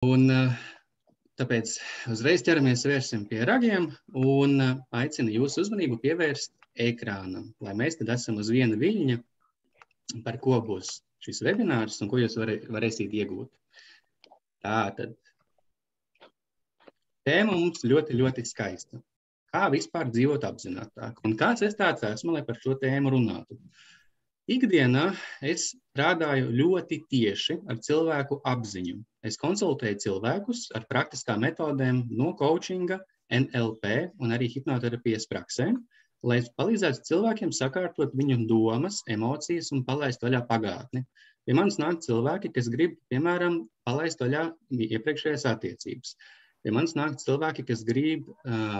Un tāpēc uzreiz ķeramies vērsim pie ragiem un aicinu jūsu uzmanību pievērst ekrānam, lai mēs tad esam uz viena viļņa, par ko būs šis webinārs un ko jūs varēsiet iegūt. Tātad, tēma mums ļoti, ļoti skaista. Kā vispār dzīvot apzinātāk? Un kāds es tāds esmu, lai par šo tēmu runātu? Ikdienā es strādāju ļoti tieši ar cilvēku apziņu. Es konsultēju cilvēkus ar praktiskām metodēm no coachinga, NLP un arī hipnoterapijas praksēm, lai palīdzētu cilvēkiem sakārtot viņu domas, emocijas un palaist vaļā pagātni. Pie manis nāk cilvēki, kas grib, piemēram, palaist vaļā iepriekšējās attiecības. Pie manis nāk cilvēki, kas grib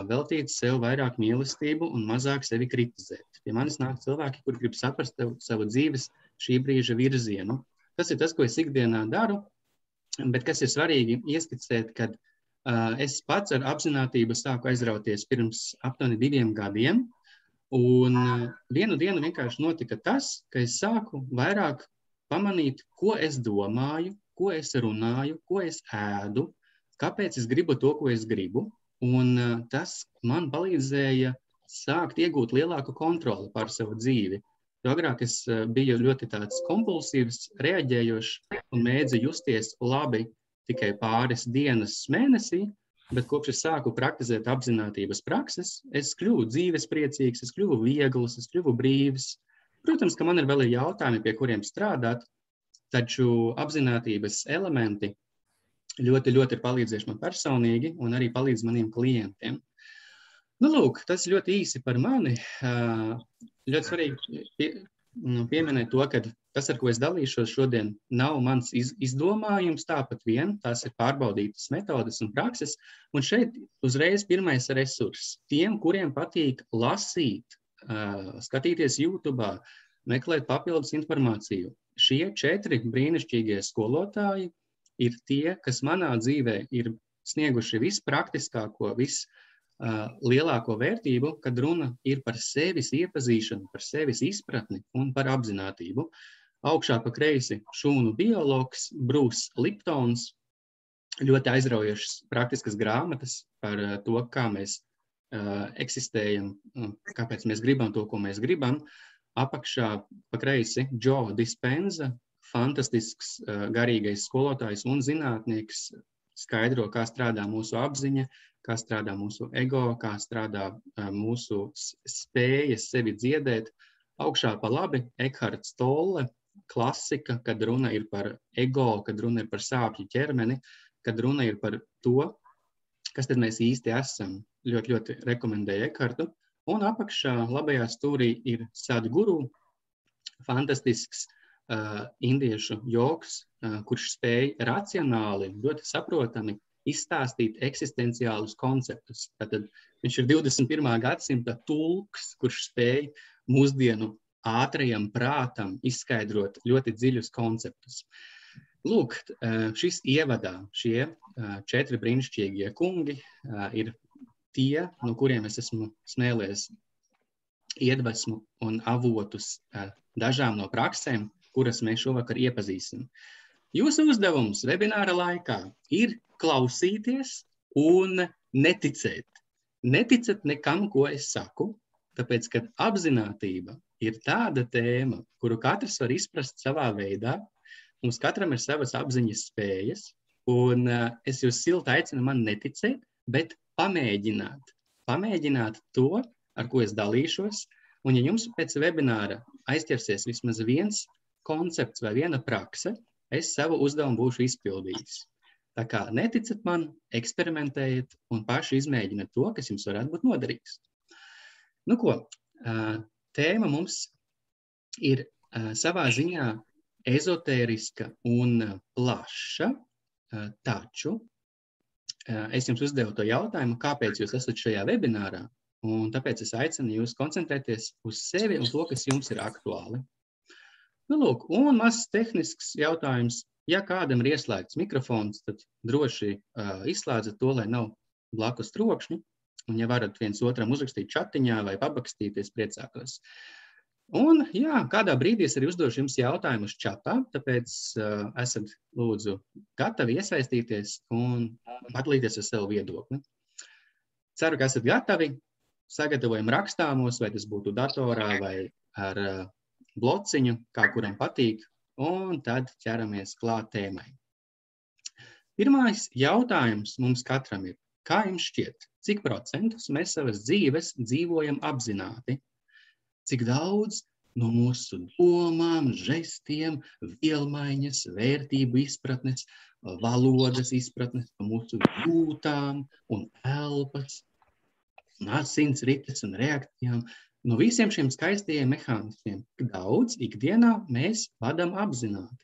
veltīt sev vairāk mīlestību un mazāk sevi kritizēt. Pie manis nāk cilvēki, kur grib saprast savu dzīves šī brīža virzienu. Tas ir tas, ko es ikdienā daru, bet kas ir svarīgi ieskicēt, kad es pats ar apzinātību sāku aizrauties pirms aptuveni 2 gadiem, un vienu dienu vienkārši notika tas, ka es sāku vairāk pamanīt, ko es domāju, ko es runāju, ko es ēdu, kāpēc es gribu to, ko es gribu, un tas man palīdzēja sākt iegūt lielāku kontroli pār savu dzīvi. Jo agrāk es biju ļoti tāds kompulsīvs, reaģējošs un mēdzu justies labi tikai pāris dienas mēnesī, bet kopš es sāku praktizēt apzinātības prakses, es kļuvu dzīvespriecīgs, es kļuvu viegls, es kļuvu brīvs. Protams, ka man ir vēl jautājumi, pie kuriem strādāt, taču apzinātības elementi ļoti, ļoti ir palīdzējuši man personīgi un arī palīdz maniem klientiem. Nu, lūk, tas ļoti īsi par mani. Ļoti svarīgi pieminēt to, ka tas, ar ko es dalīšos šodien, nav mans izdomājums tāpat vien. Tās ir pārbaudītas metodes un prakses. Un šeit uzreiz pirmais resurss. Tiem, kuriem patīk lasīt, skatīties YouTube, meklēt papildus informāciju. Šie 4 brīnišķīgie skolotāji ir tie, kas manā dzīvē ir snieguši vispraktiskāko, vislielāko vērtību, kad runa ir par sevis iepazīšanu, par sevis izpratni un par apzinātību. Augšā pa kreisi šūnu biologs Bruce Liptons, ļoti aizraujošas praktiskas grāmatas par to, kā mēs eksistējam, kāpēc mēs gribam to, ko mēs gribam. Apakšā pa kreisi Joe Dispenza, fantastisks garīgais skolotājs un zinātnieks, skaidro, kā strādā mūsu apziņa, kā strādā mūsu ego, kā strādā mūsu spējas sevi dziedēt. Augšā pa labi Ekharts Tolle, klasika, kad runa ir par ego, kad runa ir par sāpju ķermeni, kad runa ir par to, kas tad mēs īsti esam. Ļoti, ļoti rekomendēju Ekhartu. Un apakšā labajā stūrī ir Sadhguru, fantastisks indiešu jogs, kurš spēj racionāli, ļoti saprotami izstāstīt eksistenciālus konceptus. Tātad viņš ir 21. gadsimta tulks, kurš spēj mūsdienu ātrajam prātam izskaidrot ļoti dziļus konceptus. Lūk, šis ievadā šie 4 brīnišķīgie kungi ir tie, no kuriem es esmu smēlies iedvesmu un avotus dažām no praksēm, kuras mēs šovakar iepazīsim. Jūsu uzdevums webināra laikā ir klausīties un neticēt. Neticat nekam, ko es saku, tāpēc, ka apzinātība ir tāda tēma, kuru katrs var izprast savā veidā. Mums katram ir savas apziņas spējas, un es jūs silti aicinu man neticēt, bet pamēģināt. Pamēģināt to, ar ko es dalīšos, un ja jums pēc webināra aizķersies vismaz viens koncepts vai viena prakse, es savu uzdevumu būšu izpildījis. Tā kā neticat man, eksperimentējiet un paši izmēģiniet to, kas jums varētu būt noderīgs. Nu ko, tēma mums ir savā ziņā ezotēriska un plaša, taču es jums uzdevu to jautājumu, kāpēc jūs esat šajā webinārā, un tāpēc es aicinu jūs koncentrēties uz sevi un to, kas jums ir aktuāli. Nu, lūk, un mazs tehnisks jautājums. Ja kādam ir ieslēgts mikrofons, tad droši izslēdzat to, lai nav blakus trokšņi. Un ja varat viens otram uzrakstīt čatiņā vai pabakstīties, priecātos. Un, jā, kādā brīdī es arī uzdošu jums jautājumus čatā, tāpēc esat lūdzu gatavi iesaistīties un padalīties ar savu viedokli. Ceru, ka esat gatavi. Sagatavojam rakstāmos, vai tas būtu datorā vai ar blociņu, kā kuram patīk, un tad ķeramies klāt tēmai. Pirmais jautājums mums katram ir, kā jums šķiet, cik procentus mēs savas dzīves dzīvojam apzināti? Cik daudz no mūsu domām, žestiem, vielmaiņas, vērtību izpratnes, valodas izpratnes, no mūsu jūtām un elpas, un asins rites un reakcijām, no visiem šiem skaistajiem mehānismiem, cik daudz ikdienā mēs vadam apzināti.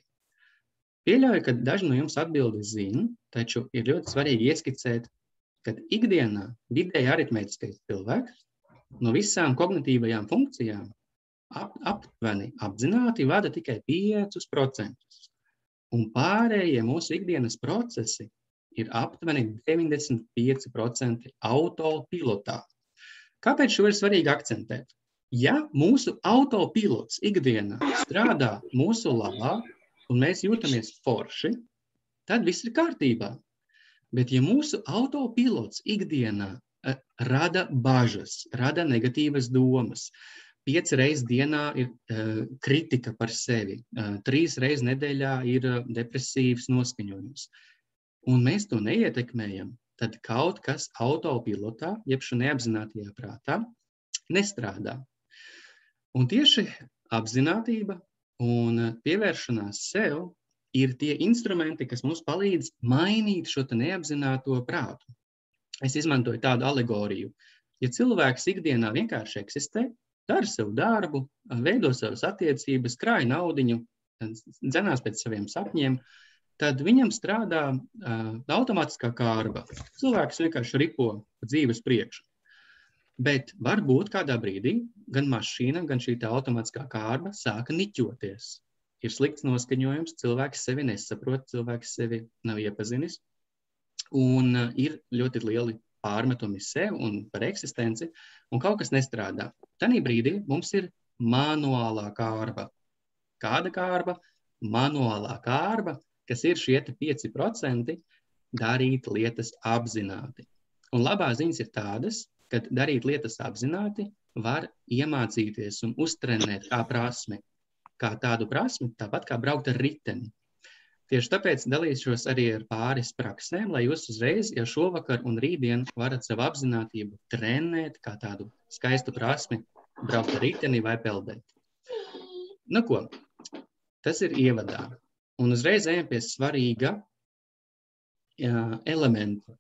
Pieļauju, ka daži no jums atbildes zina, taču ir ļoti svarīgi ieskicēt, ka ikdienā vidēji aritmētiskais cilvēks no visām kognitīvajām funkcijām aptuveni apzināti vada tikai 5%. Un pārējie mūsu ikdienas procesi ir aptuveni 95% autopilotā. Kāpēc šo ir svarīgi akcentēt? Ja mūsu autopilots ikdienā strādā mūsu labā un mēs jūtamies forši, tad viss ir kārtībā. Bet ja mūsu autopilots ikdienā rada bažas, rada negatīvas domas. 5 reizes dienā ir kritika par sevi, 3 reizes nedēļā ir depresīvs noskaņojums. Un mēs to neietekmējam, tad kaut kas autopilotā, jeb šo neapzinātajā prātā, nestrādā. Un tieši apzinātība un pievēršanās sev ir tie instrumenti, kas mums palīdz mainīt šo neapzināto prātu. Es izmantoju tādu alegoriju. Ja cilvēks ikdienā vienkārši eksistē, dara savu darbu, veido savas attiecības, krāj naudiņu, dzenās pēc saviem sapņiem, tad viņam strādā automātiskā kārba. Cilvēks vienkārši ripo dzīves priekšu. Bet varbūt kādā brīdī gan mašīna, gan šī automātiskā kārba sāka niķoties. Ir slikts noskaņojums, cilvēks sevi nesaprot, cilvēks sevi nav iepazinis. Un ir ļoti lieli pārmetumi sev un par eksistenci, un kaut kas nestrādā. Tanī brīdī mums ir manuālā kārba. Kāda kārba? Manuālā kārba, kas ir šie 5% darīt lietas apzināti. Un labā ziņas ir tādas, ka darīt lietas apzināti var iemācīties un uztrenēt kā prasmi. Kā tādu prasmi, tāpat kā braukt ar riteni. Tieši tāpēc dalīšos arī ar pāris praksēm, lai jūs uzreiz, ja šovakar un rītdien varat savu apzinātību trenēt kā tādu skaistu prasmi, braukt ar riteni vai peldēt. Nu ko, tas ir ievadā. Un uzreiz ejam pie svarīga elementa.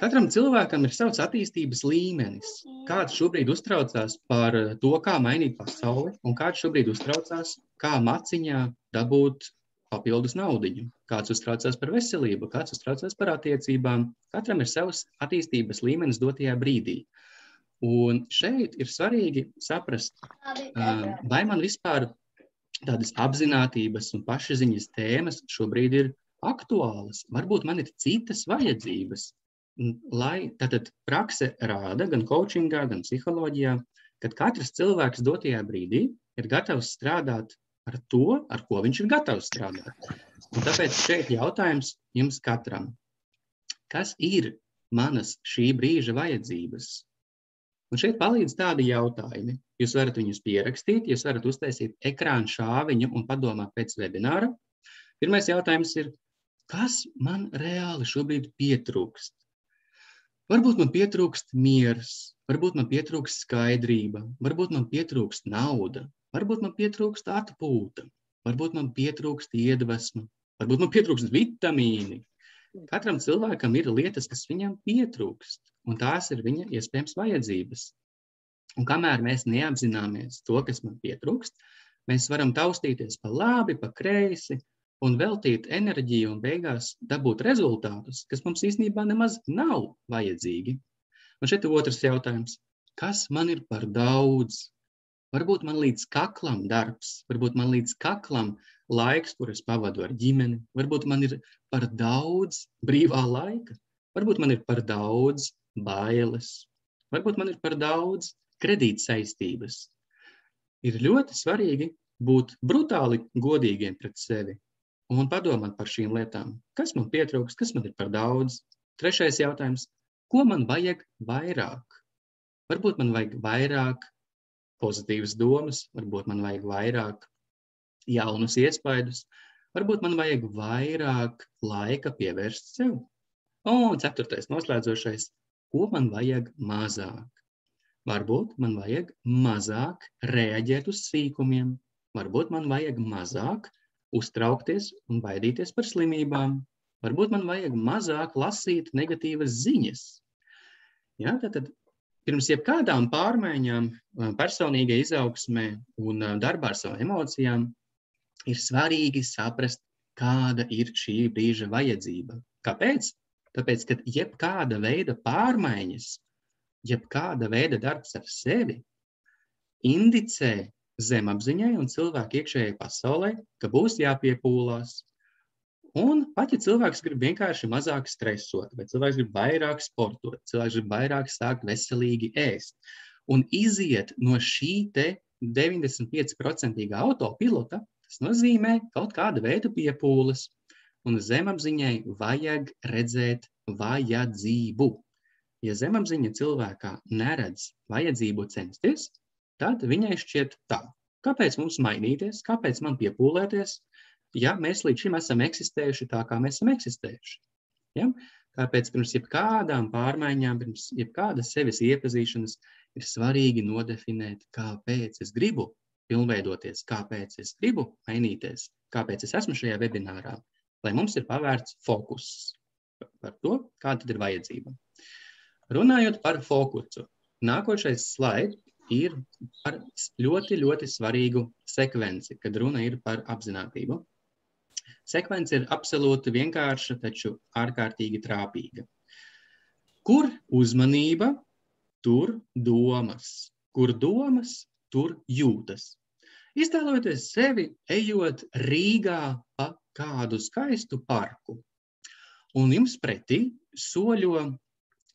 Katram cilvēkam ir savs attīstības līmenis. Kāds šobrīd uztraucās par to, kā mainīt pasauli, un kāds šobrīd uztraucās, kā maciņā dabūt papildus naudiņu. Kāds uztraucās par veselību, kāds uztraucās par attiecībām. Katram ir savs attīstības līmenis dotajā brīdī. Un šeit ir svarīgi saprast, vai man vispār tādas apzinātības un pašziņas tēmas šobrīd ir aktuālas. Varbūt man ir citas vajadzības. Lai tātad prakse rāda gan coachingā, gan psiholoģijā, kad katrs cilvēks dotajā brīdī ir gatavs strādāt ar to, ar ko viņš ir gatavs strādāt. Un tāpēc šeit jautājums jums katram. Kas ir manas šī brīža vajadzības? Un šeit palīdz tādi jautājumi. Jūs varat viņus pierakstīt, jūs varat uztaisīt ekrānu šāviņu un padomāt pēc webināra. Pirmais jautājums ir, kas man reāli šobrīd pietrūkst? Varbūt man pietrūkst miers, varbūt man pietrūkst skaidrība, varbūt man pietrūkst nauda, varbūt man pietrūkst atpūta, varbūt man pietrūkst iedvesma, varbūt man pietrūkst vitamīni. Katram cilvēkam ir lietas, kas viņam pietrūkst, un tās ir viņa iespējams vajadzības. Un kamēr mēs neapzināmies to, kas man pietrūkst, mēs varam taustīties pa labi, pa kreisi, un veltīt enerģiju un beigās dabūt rezultātus, kas mums īstenībā nemaz nav vajadzīgi. Un šeit ir otrs jautājums. Kas man ir par daudz? Varbūt man līdz kaklam darbs, varbūt man līdz kaklam laiks, kur es pavadu ar ģimeni, varbūt man ir par daudz brīvā laika, varbūt man ir par daudz bailes, varbūt man ir par daudz kredītsaistības. ir ļoti svarīgi būt brutāli godīgiem pret sevi un padomāt par šīm lietām. Kas man pietrūks, kas man ir par daudz? Trešais jautājums, ko man vajag vairāk? Varbūt man vajag vairāk pozitīvas domas, varbūt man vajag vairāk jaunus iespaidus, varbūt man vajag vairāk laika pievērst sev. Un ceturtais, noslēdzošais, ko man vajag mazāk? Varbūt man vajag mazāk reaģēt uz sīkumiem, varbūt man vajag mazāk uztraukties un baidīties par slimībām, varbūt man vajag mazāk lasīt negatīvas ziņas. Ja, tad pirms jebkādām pārmaiņām, personīgai izaugsmē un darbā ar savām emocijām, ir svarīgi saprast, kāda ir šī brīža vajadzība. Kāpēc? Tāpēc, ka jebkāda veida pārmaiņas, jebkāda veida darbs ar sevi indicē zemapziņai un cilvēku iekšējai pasaulē, ka būs jāpiepūlās. Un pat, ja cilvēks grib vienkārši mazāk stresot, vai cilvēks grib vairāk sportot, cilvēks grib vairāk sākt veselīgi ēst un iziet no šī te 95% autopilota, tas nozīmē kaut kāda veida piepūles. Un zemapziņai vajag redzēt vajadzību. Ja zemapziņa cilvēkā neredz vajadzību censties, tad viņai šķiet tā. Kāpēc mums mainīties? Kāpēc man piepūlēties? Ja mēs līdz šim esam eksistējuši tā, kā mēs esam eksistējuši. Ja? Tāpēc pirms jebkādām pārmaiņām, pirms jebkādas sevis iepazīšanas ir svarīgi nodefinēt, kāpēc es gribu pilnveidoties, kāpēc es gribu mainīties, kāpēc es esmu šajā webinārā. Lai mums ir pavērts fokus par to, kāda tad ir vajadzība. Runājot par fokusu, nākošais slaids ir par ļoti, ļoti svarīgu sekvenci, kad runa ir par apzinātību. Sekvence ir absolūti vienkārša, taču ārkārtīgi trāpīga. Kur uzmanība, tur domas. Kur domas, tur jūtas. Iztēlojoties sevi, ejot Rīgā pa kādu skaistu parku, un jums pretī soļo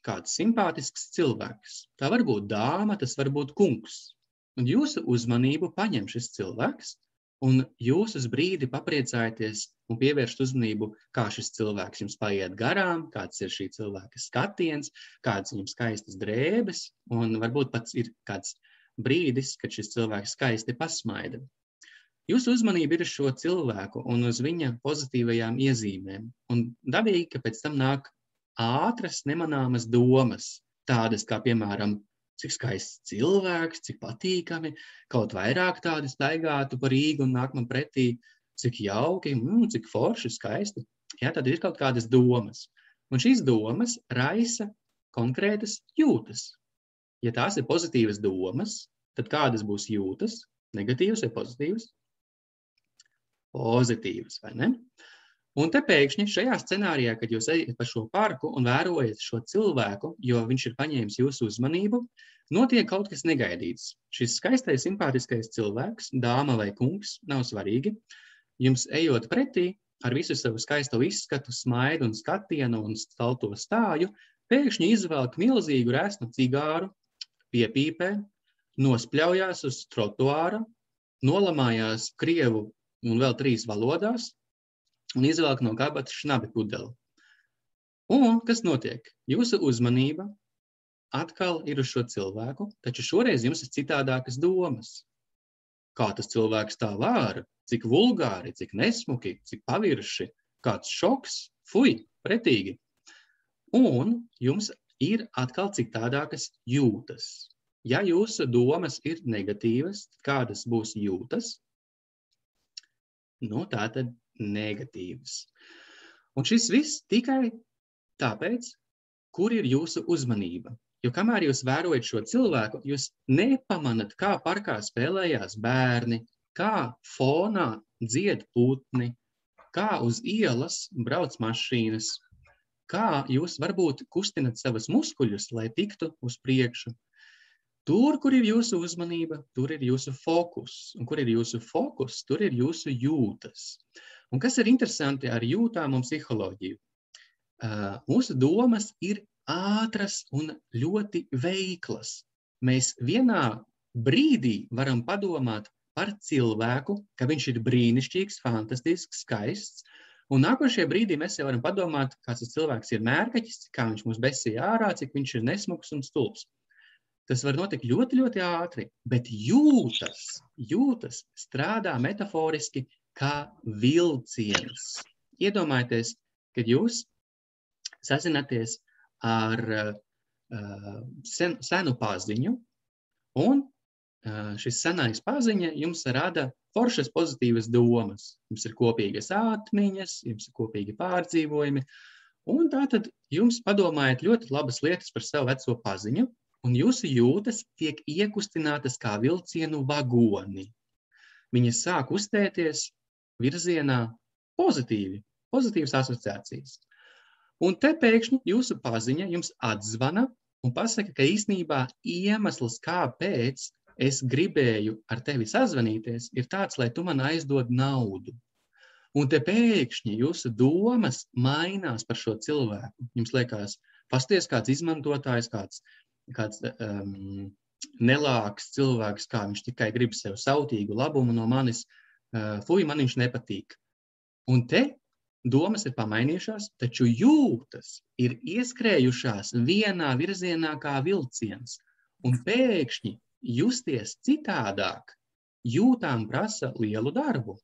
kāds simpātisks cilvēks. Tā var būt dāma, tas var būt kungs. Un jūsu uzmanību paņem šis cilvēks, un jūs uz brīdi papriecājaties un pievēršat uzmanību, kā šis cilvēks jums paiet garām, kāds ir šī cilvēka skatiens, kādas viņam skaistas drēbes, un varbūt pats ir kāds brīdis, kad šis cilvēks skaisti pasmaida. Jūsu uzmanība ir uz šo cilvēku un uz viņa pozitīvajām iezīmēm. Un dabīgi, ka pēc tam nāk ātras, nemanāmas domas, tādas kā, piemēram, cik skaists cilvēks, cik patīkami, kaut vairāk tādi staigātu pa Rīgu un nāk man pretī, cik jauki, cik forši, skaisti. Jā, tad ir kaut kādas domas. Un šīs domas raisa konkrētas jūtas. Ja tās ir pozitīvas domas, tad kādas būs jūtas? Negatīvas vai pozitīvas? Pozitīvas, vai ne? Un te pēkšņi šajā scenārijā, kad jūs ejat pa šo parku un vērojat šo cilvēku, jo viņš ir paņēmis jūsu uzmanību, notiek kaut kas negaidīts. Šis skaistais, simpātiskais cilvēks, dāma vai kungs, nav svarīgi. Jums ejot pretī ar visu savu skaisto izskatu, smaidu un skatienu un stalto stāju, pēkšņi izvelk milzīgu resnu cigāru, piepīpē, nospļaujās uz trotuāra, nolamājās krievu un vēl 3 valodās un izvelk no kabata šnabi pudeli. Un kas notiek? Jūsu uzmanība atkal ir uz šo cilvēku, taču šoreiz jums ir citādākas domas. Kā tas cilvēks tā var? Cik vulgāri, cik nesmuki, cik pavirši, kāds šoks, fuj, pretīgi. Un jums ir atkal citādākas jūtas. Ja jūsu domas ir negatīvas, kādas būs jūtas? Tā tad negatīvas. Un šis viss tikai tāpēc, kur ir jūsu uzmanība. Jo kamēr jūs vērojat šo cilvēku, jūs nepamanat, kā parkā spēlējās bērni, kā fonā dzied putni, kā uz ielas brauc mašīnas, kā jūs varbūt kustinat savas muskuļus, lai tiktu uz priekšu. Tur, kur ir jūsu uzmanība, tur ir jūsu fokus. Un kur ir jūsu fokus, tur ir jūsu jūtas. Un kas ir interesanti ar jūtām un psiholoģiju? Mūsu domas ir ātras un ļoti veiklas. Mēs vienā brīdī varam padomāt par cilvēku, ka viņš ir brīnišķīgs, fantastisks, skaists, un nākošajā brīdī mēs jau varam padomāt, kāds tas cilvēks ir mērkaķis, kā viņš mūs besīja ārā, cik viņš ir nesmuks un stulbs. Tas var notikt ļoti, ļoti ātri, bet jūtas strādā metaforiski kā vilciens. Iedomājieties, kad jūs sazināties ar senu paziņu, un šis senais paziņa jums rada foršas pozitīvas domas. Jums ir kopīgas atmiņas, jums ir kopīgi pārdzīvojumi, un tātad jums padomājat ļoti labas lietas par savu veco paziņu, un jūsu jūtas tiek iekustinātas kā vilcienu vagoni. Viņas sāk uztēties virzienā pozitīvas asociācijas. Un te pēkšņi jūsu paziņa jums atzvana un pasaka, ka īstenībā iemesls, kāpēc es gribēju ar tevi sazvanīties, ir tāds, lai tu man aizdod naudu. Un te pēkšņi jūsu domas mainās par šo cilvēku. Jums liekas, pasties kāds izmantotājs, kāds nelāks cilvēks, kā viņš tikai grib sev sautīgu labumu no manis, man viņš nepatīk. Un te domas ir pamainījušās, taču jūtas ir ieskrējušās vienā virzienā kā vilciens. Un pēkšņi justies citādāk, jūtām prasa lielu darbu.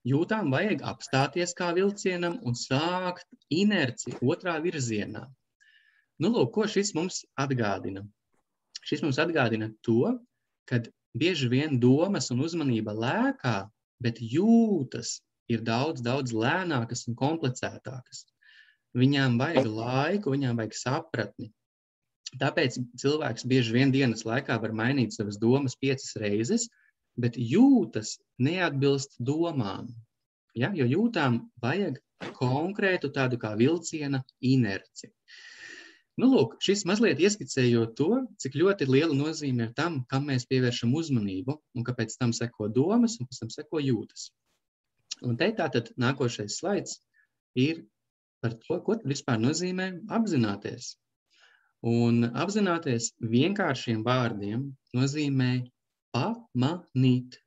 Jūtām vajag apstāties kā vilcienam un sākt inerci otrā virzienā. Nu, lūk, ko šis mums atgādina? Šis mums atgādina to, kad bieži vien domas un uzmanība lēkā, bet jūtas ir daudz lēnākas un komplicētākas. Viņām vajag laiku, viņām vajag sapratni. Tāpēc cilvēks bieži vien dienas laikā var mainīt savas domas 5 reizes, bet jūtas neatbilst domām. Ja? Jo jūtām vajag konkrētu tādu kā vilciena inerci. Nu, lūk, šis mazliet ieskicējot to, cik ļoti liela nozīme ir tam, kam mēs pievēršam uzmanību, un kāpēc tam seko domas, un pēc tam seko jūtas. Un te tātad nākošais slaids ir par to, ko vispār nozīmē apzināties. Un apzināties vienkāršiem vārdiem nozīmē pamanīt.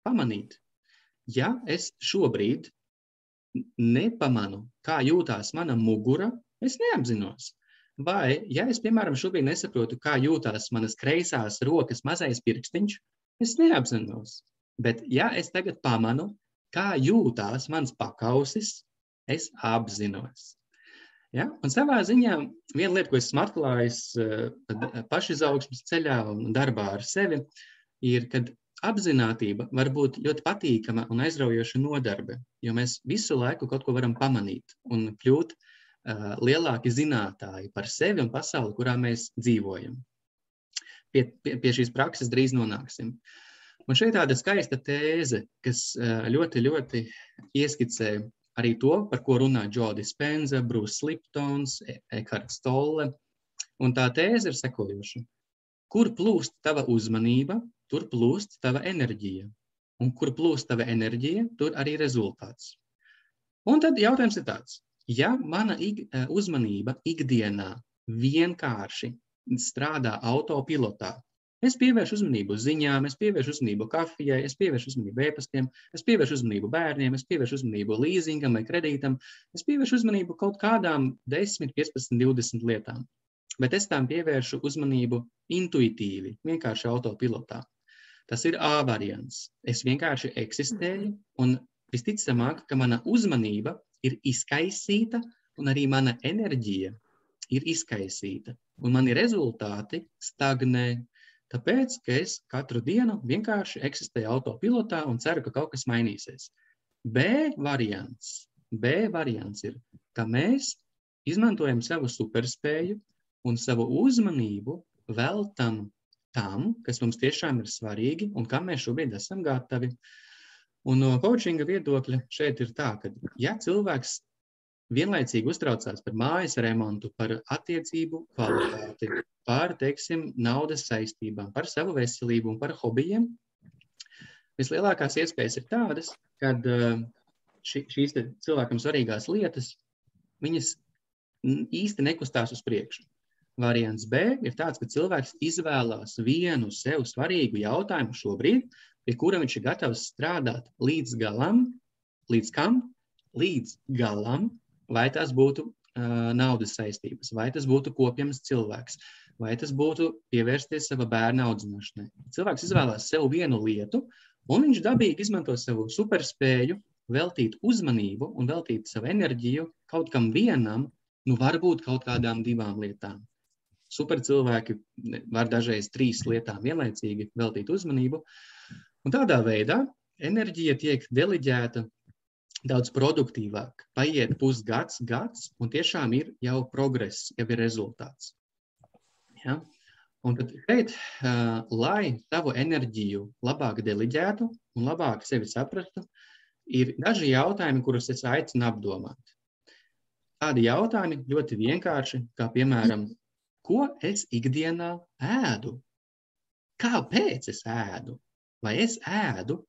Pamanīt. Ja es šobrīd nepamanu, kā jūtās mana mugura, es neapzinos. Vai, ja es, piemēram, šobrīd nesaprotu, kā jūtās manas kreisās rokas mazais pirkstiņš, es neapzinos. Bet, ja es tagad pamanu, kā jūtās mans pakausis, es apzinos. Ja? Un savā ziņā viena lieta, ko esmu atklājis pašizaugsmes ceļā un darbā ar sevi, ir, kad apzinātība var būt ļoti patīkama un aizraujoša nodarbe, jo mēs visu laiku kaut ko varam pamanīt un kļūt lielāki zinātāji par sevi un pasauli, kurā mēs dzīvojam. Pie šīs prakses drīz nonāksim. Un šeit tāda skaista tēze, kas ļoti, ļoti ieskicē arī to, par ko runā Joe Dispenza, Bruce Liptons, Eckharts Tolle. Un tā tēze ir sekojoša. Kur plūst tava uzmanība, tur plūst tava enerģija. Un kur plūst tava enerģija, tur arī rezultāts. Un tad jautājums ir tāds. Ja mana uzmanība ikdienā vienkārši strādā autopilotā, es pievēršu uzmanību ziņām, es pievēršu uzmanību kafijai, es pievēršu uzmanību e-pastiem, es pievēršu uzmanību bērniem, es pievēršu uzmanību līzingam vai kredītam, es pievēršu uzmanību kaut kādām 10, 15, 20 lietām. Bet es tām pievēršu uzmanību intuitīvi, vienkārši autopilotā. Tas ir A variants. Es vienkārši eksistēju un visticamāk, ka mana uzmanība ir izkaisīta un arī mana enerģija ir izkaisīta. Un mani rezultāti stagnē. Tāpēc, ka es katru dienu vienkārši eksistēju autopilotā un ceru, ka kaut kas mainīsies. B variants ir, ka mēs izmantojam savu superspēju un savu uzmanību veltam tam, kas mums tiešām ir svarīgi un kam mēs šobrīd esam gatavi. Un no coachinga viedokļa šeit ir tā, ka ja cilvēks vienlaicīgi uztraucās par mājas remontu, par attiecību kvalitāti, par, teiksim, naudas saistībām, par savu veselību un par hobijiem, vislielākās iespējas ir tādas, kad šīs cilvēkam svarīgās lietas, viņas īsti nekustās uz priekšu. Variants B ir tāds, ka cilvēks izvēlās vienu sev svarīgu jautājumu šobrīd, pie kura viņš ir gatavs strādāt līdz galam. Līdz kam? Līdz galam, vai tas būtu naudas saistības, vai tas būtu kopjams cilvēks, vai tas būtu pievērsties sava bērna audzināšanai. Cilvēks izvēlās sev vienu lietu, un viņš dabīgi izmanto savu superspēju veltīt uzmanību un veltīt savu enerģiju kaut kam vienam, varbūt kaut kādām 2 lietām. Supercilvēki var dažreiz 3 lietām vienlaicīgi veltīt uzmanību, un tādā veidā enerģija tiek deliģēta daudz produktīvāk. Paiet pusgads, un tiešām ir jau progress, jau ir rezultāts. Ja? Un tad šeit, lai tavu enerģiju labāk deliģētu un labāk sevi saprastu, ir daži jautājumi, kurus es aicinu apdomāt. Tādi jautājumi ļoti vienkārši, kā piemēram, ko es ikdienā ēdu? Kāpēc es ēdu? Vai es ēdu,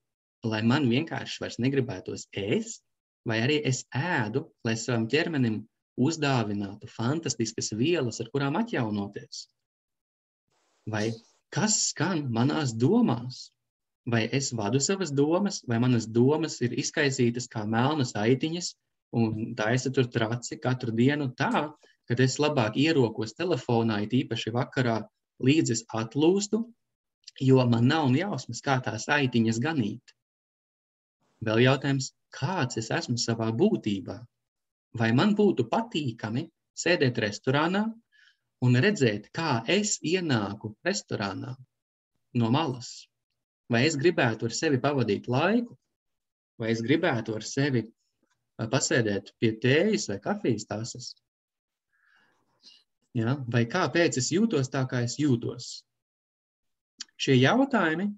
lai man vienkārši vairs negribētos ēst, vai arī es ēdu, lai savam ķermenim uzdāvinātu fantastiskas vielas, ar kurām atjaunoties? Vai kas skan manās domās? Vai es vadu savas domas, vai manas domas ir izkaisītas kā melnas aitiņas un taisa tur traci katru dienu tā, kad es labāk ierokos telefonā, it īpaši vakarā, līdz es atlūstu, jo man nav jausmas, kā tās aitiņas ganīt. Vēl jautājums, kāds es esmu savā būtībā? Vai man būtu patīkami sēdēt restorānā un redzēt, kā es ienāku restorānā no malas? Vai es gribētu ar sevi pavadīt laiku? Vai es gribētu ar sevi pasēdēt pie tējas vai kafijas tases? Ja? Vai kāpēc es jūtos tā, kā es jūtos? Šie jautājumi,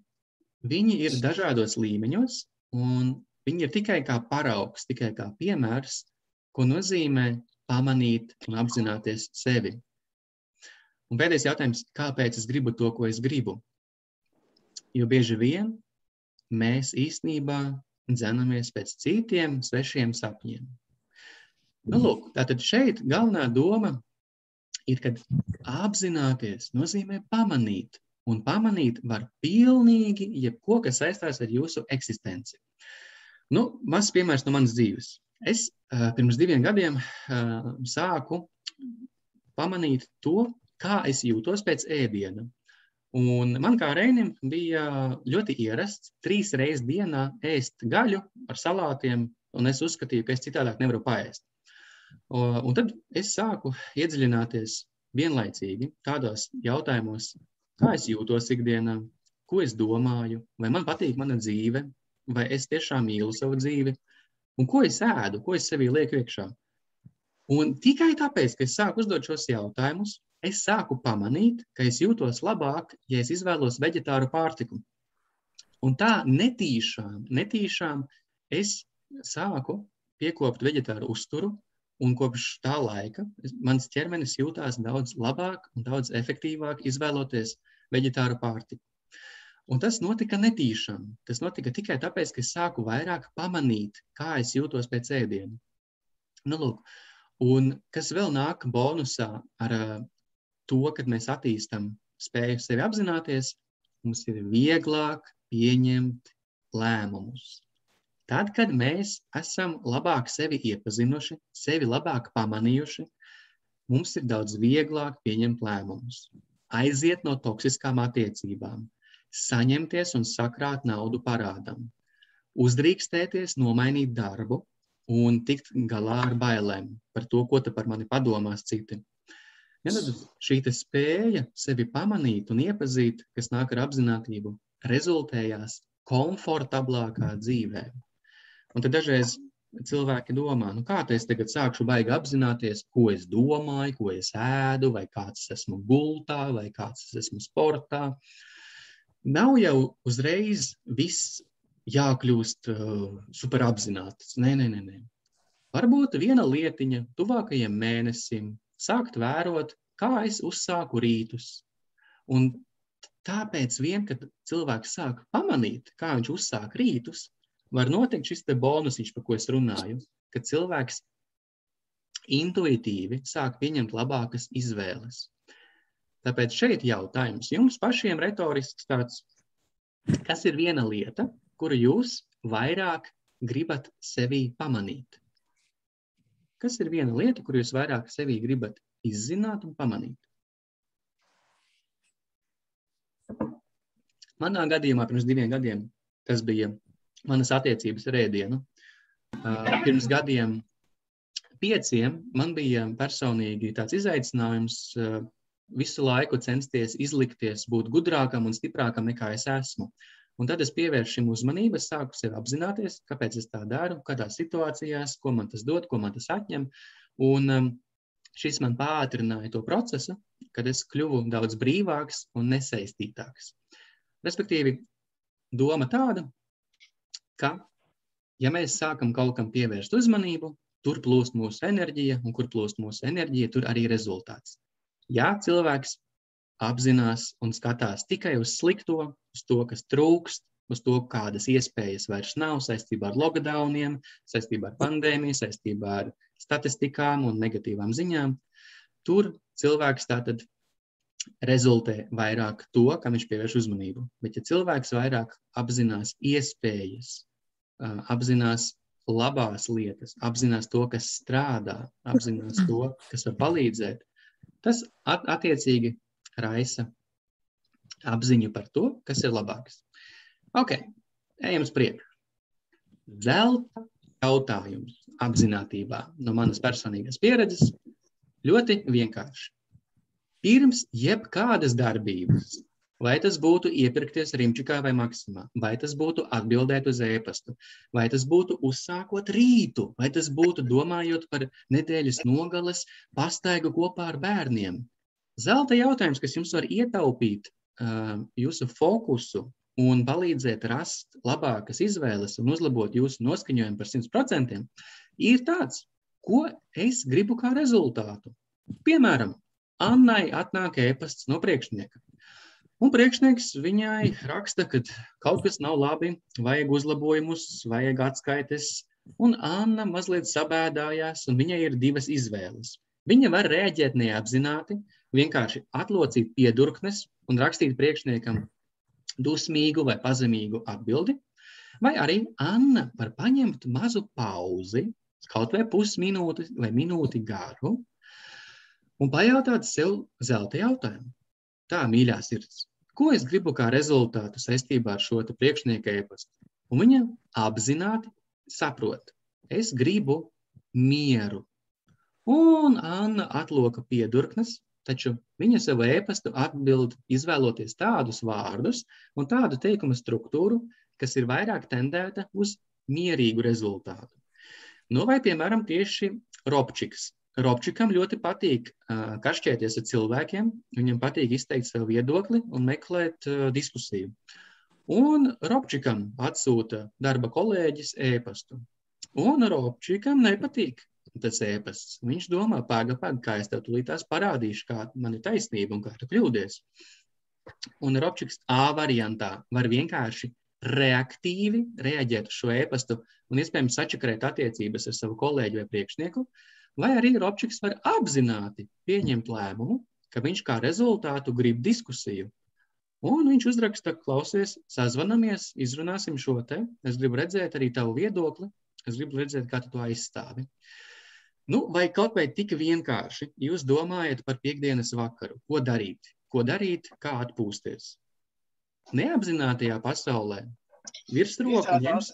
viņi ir dažādos līmeņos, un viņi ir tikai kā paraugs, tikai kā piemērs, ko nozīmē pamanīt un apzināties sevi. Un pēdējais jautājums, kāpēc es gribu to, ko es gribu? Jo bieži vien mēs īstenībā dzenamies pēc citiem svešiem sapņiem. Lūk, tātad šeit galvenā doma ir, kad apzināties nozīmē pamanīt. Un pamanīt var pilnīgi jebko, kas saistās ar jūsu eksistenci. Mazs piemērs no manas dzīves. Es pirms 2 gadiem sāku pamanīt to, kā es jūtos pēc ēdiena. Un man kā Reinim bija ļoti ierasts 3 reizes dienā ēst gaļu ar salātiem, un es uzskatīju, ka es citādāk nevaru paēst. Un tad es sāku iedziļināties vienlaicīgi tādos jautājumos, kā es jūtos ikdienā, ko es domāju, vai man patīk mana dzīve, vai es tiešām mīlu savu dzīvi, un ko es ēdu, ko es sevī lieku iekšā. Un tikai tāpēc, ka es sāku uzdot šos jautājumus, es sāku pamanīt, ka es jūtos labāk, ja es izvēlos veģetāru pārtiku. Un tā netīšām es sāku piekopt veģetāru uzturu, un kopš tā laika mans ķermenis jūtās daudz labāk un daudz efektīvāk izvēloties veģetāru pārtiku. Un tas notika netīšām. Tas notika tikai tāpēc, ka es sāku vairāk pamanīt, kā es jūtos pēc ēdiena. Lūk, un kas vēl nāk bonusā ar to, kad mēs attīstam spēju sevi apzināties, mums ir vieglāk pieņemt lēmumus. Tad, kad mēs esam labāk sevi iepazinuši, sevi labāk pamanījuši, mums ir daudz vieglāk pieņemt lēmumus. Aiziet no toksiskām attiecībām, saņemties un sakrāt naudu parādam, uzdrīkstēties nomainīt darbu un tikt galā ar bailēm par to, ko te par mani padomās citi. Ja, tad šī spēja sevi pamanīt un iepazīt, kas nāk ar apzinātību, rezultējās komfortablākā dzīvē. Un tad dažreiz cilvēki domā, kā es tagad sākšu baigi apzināties, ko es domāju, ko es ēdu, vai kāds esmu gultā, vai kāds esmu sportā. Nav jau uzreiz viss jākļūst superapzināts. Nē. Varbūt viena lietiņa tuvākajiem mēnesim sākt vērot, kā es uzsāku rītus. Un tāpēc kad cilvēks sāk pamanīt, kā viņš uzsāk rītus, var notikt šis bonusiņš, par ko es runāju, ka cilvēks intuitīvi sāk pieņemt labākas izvēles. Tāpēc šeit jautājums jums pašiem retorisks tāds, kas ir viena lieta, kuru jūs vairāk gribat sevī pamanīt? Kas ir viena lieta, kuru jūs vairāk sevī gribat izzināt un pamanīt? Manā gadījumā pirms 2 gadiem tas bija manas attiecības ar ēdienu. Pirms gadiem 5 man bija personīgi tāds izaicinājums visu laiku censties izlikties, būt gudrākam un stiprākam nekā es esmu. Un tad es pievēršu šim uzmanību, es sāku sevi apzināties, kāpēc es tā daru, kādās situācijās, ko man tas dod, ko man tas atņem. Un šis man pātrināja to procesu, kad es kļuvu daudz brīvāks un nesaistītāks. Respektīvi, doma tāda, ka, ja mēs sākam kaut kam pievērst uzmanību, tur plūst mūsu enerģija, un kur plūst mūsu enerģija, tur arī rezultāts. Ja cilvēks apzinās un skatās tikai uz slikto, uz to, kas trūkst, uz to, kādas iespējas vairs nav saistībā ar lockdowniem, saistībā ar pandēmiju, saistībā ar statistikām un negatīvām ziņām, tur cilvēks tātad rezultē vairāk to, kam viņš pievērš uzmanību. Bet ja cilvēks vairāk apzinās iespējas, apzinās labās lietas, apzinās to, kas strādā, apzinās to, kas var palīdzēt, tas attiecīgi raisa apziņu par to, kas ir labāks. Ok, ejam uz priekšu. Zelta jautājums apzinātībā no manas personīgās pieredzes ļoti vienkārši. Pirms jebkādas darbības, vai tas būtu iepirkties Rimčikā vai Maksimā, vai tas būtu atbildēt uz e-pastu, vai tas būtu uzsākot rītu, vai tas būtu domājot par nedēļas nogales pastaigu kopā ar bērniem. Zelta jautājums, kas jums var ietaupīt jūsu fokusu un palīdzēt rast labākas izvēles un uzlabot jūsu noskaņojumu par 100%, ir tāds, ko es gribu kā rezultātu. Piemēram, Annai atnāk e-pasts no priekšnieka. Un priekšnieks viņai raksta, ka kaut kas nav labi, vajag uzlabojumus, vajag atskaites, un Anna mazliet sabēdājās, un viņai ir 2 izvēles. Viņa var reaģēt neapzināti, vienkārši atlocīt piedurknes un rakstīt priekšniekam dusmīgu vai pazemīgu atbildi, vai arī Anna var paņemt mazu pauzi, kaut vai pusminūti vai minūti garu, un pajautāt sev zelta jautājumu. Tā, mīļā sirds, ko es gribu kā rezultātu saistībā ar šo priekšnieka e-pastu? Un viņa apzināti saprot, es gribu mieru. Un Anna atloka piedurknes, taču viņa savu e-pastu atbild izvēloties tādus vārdus un tādu teikumu struktūru, kas ir vairāk tendēta uz mierīgu rezultātu. Nu, vai, piemēram, tieši Robčiks. Robčikam ļoti patīk kašķēties ar cilvēkiem, viņam patīk izteikt savu viedokli un meklēt diskusiju. Un Robčikam atsūta darba kolēģis e-pastu. Un Robčikam nepatīk tas e-pasts. Viņš domā, paga, kā es tev tulītās parādīšu, kā man ir taisnība un kā tu kļūdies. Un Robčiks A variantā var vienkārši reaktīvi reaģēt uz šo e-pastu un iespējams sačakarēt attiecības ar savu kolēģi vai priekšnieku, vai arī Robčiks var apzināti pieņemt lēmumu, ka viņš kā rezultātu grib diskusiju. Un viņš uzraksta, klausies, sazvanamies, izrunāsim šo te, es gribu redzēt arī tavu viedokli, es gribu redzēt, kā tu to aizstāvi. Nu, vai kaut vai tik vienkārši jūs domājat par piektdienas vakaru, ko darīt, kā atpūsties? Neapzinātajā pasaulē virsroku ņems...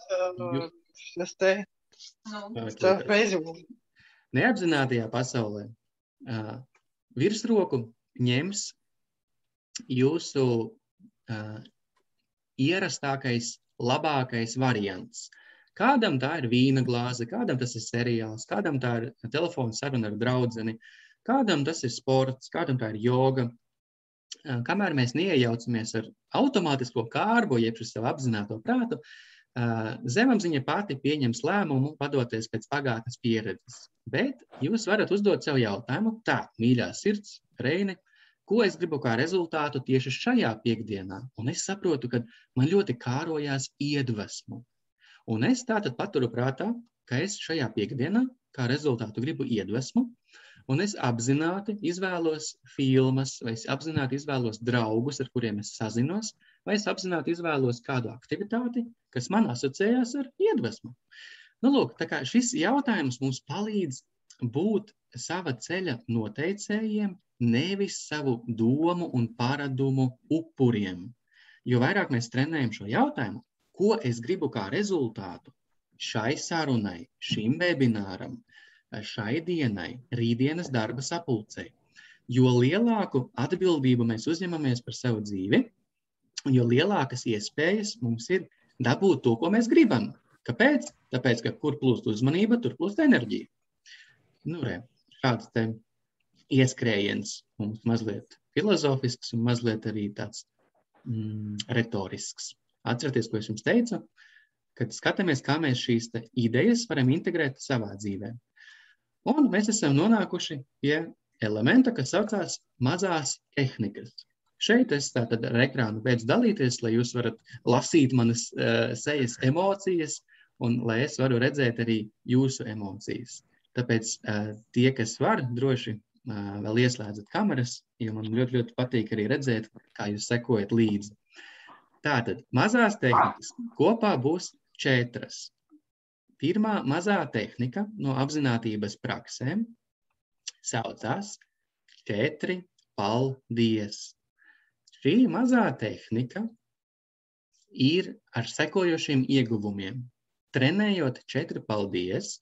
Neapzinātajā pasaulē virsroku ņems jūsu ierastākais, labākais variants. Kādam tā ir vīna glāze, kādam tas ir seriāls, kādam tā ir telefona saruna ar draudzeni, kādam tas ir sports, kādam tā ir joga. Kamēr mēs neiejaucamies ar automātisko kārbu, jeb uz savu apzināto prātu, zemapziņa pati pieņems lēmumu, vadoties pēc pagātnes pieredzes. Bet jūs varat uzdot sev jautājumu, tā, mīļā sirds, Reine, ko es gribu kā rezultātu tieši šajā piekdienā? Un es saprotu, ka man ļoti kārojās iedvesmu. Un es tātad paturu prātā, ka es šajā piekdienā kā rezultātu gribu iedvesmu, un es apzināti izvēlos filmas, vai es apzināti izvēlos draugus, ar kuriem es sazinos, vai es apzināti izvēlos kādu aktivitāti, kas man asociējās ar iedvesmu. Nu, lūk, tā kā šis jautājums mums palīdz būt sava ceļa noteicējiem, nevis savu domu un paradumu upuriem. Jo vairāk mēs trenējam šo jautājumu, ko es gribu kā rezultātu šai sarunai, šim webināram, šai dienai, rītdienas darba sapulcei, jo lielāku atbildību mēs uzņemamies par savu dzīvi, jo lielākas iespējas mums ir dabūt to, ko mēs gribam. Kāpēc? Tāpēc, ka kur plūst uzmanība, tur plūst enerģija. Nu, šāds te ieskrējiens mums mazliet filozofisks un mazliet arī tāds retorisks. Atcerieties, ko es jums teicu, kad skatāmies, kā mēs šīs idejas varam integrēt savā dzīvē. Un mēs esam nonākuši pie elementa, kas saucās mazās tehnikas. Šeit es tātad ar ekrānu beidzu dalīties, lai jūs varat lasīt manas sejas emocijas un lai es varu redzēt arī jūsu emocijas. Tāpēc tie, kas var, droši vēl ieslēdzat kameras, jo man ļoti, ļoti patīk arī redzēt, kā jūs sekojat līdzi. Tātad mazās tehnikas kopā būs 4. Pirmā mazā tehnika no apzinātības praksēm saucās 4 paldies. Šī mazā tehnika ir ar sekojošiem ieguvumiem. Trenējot 4 paldies,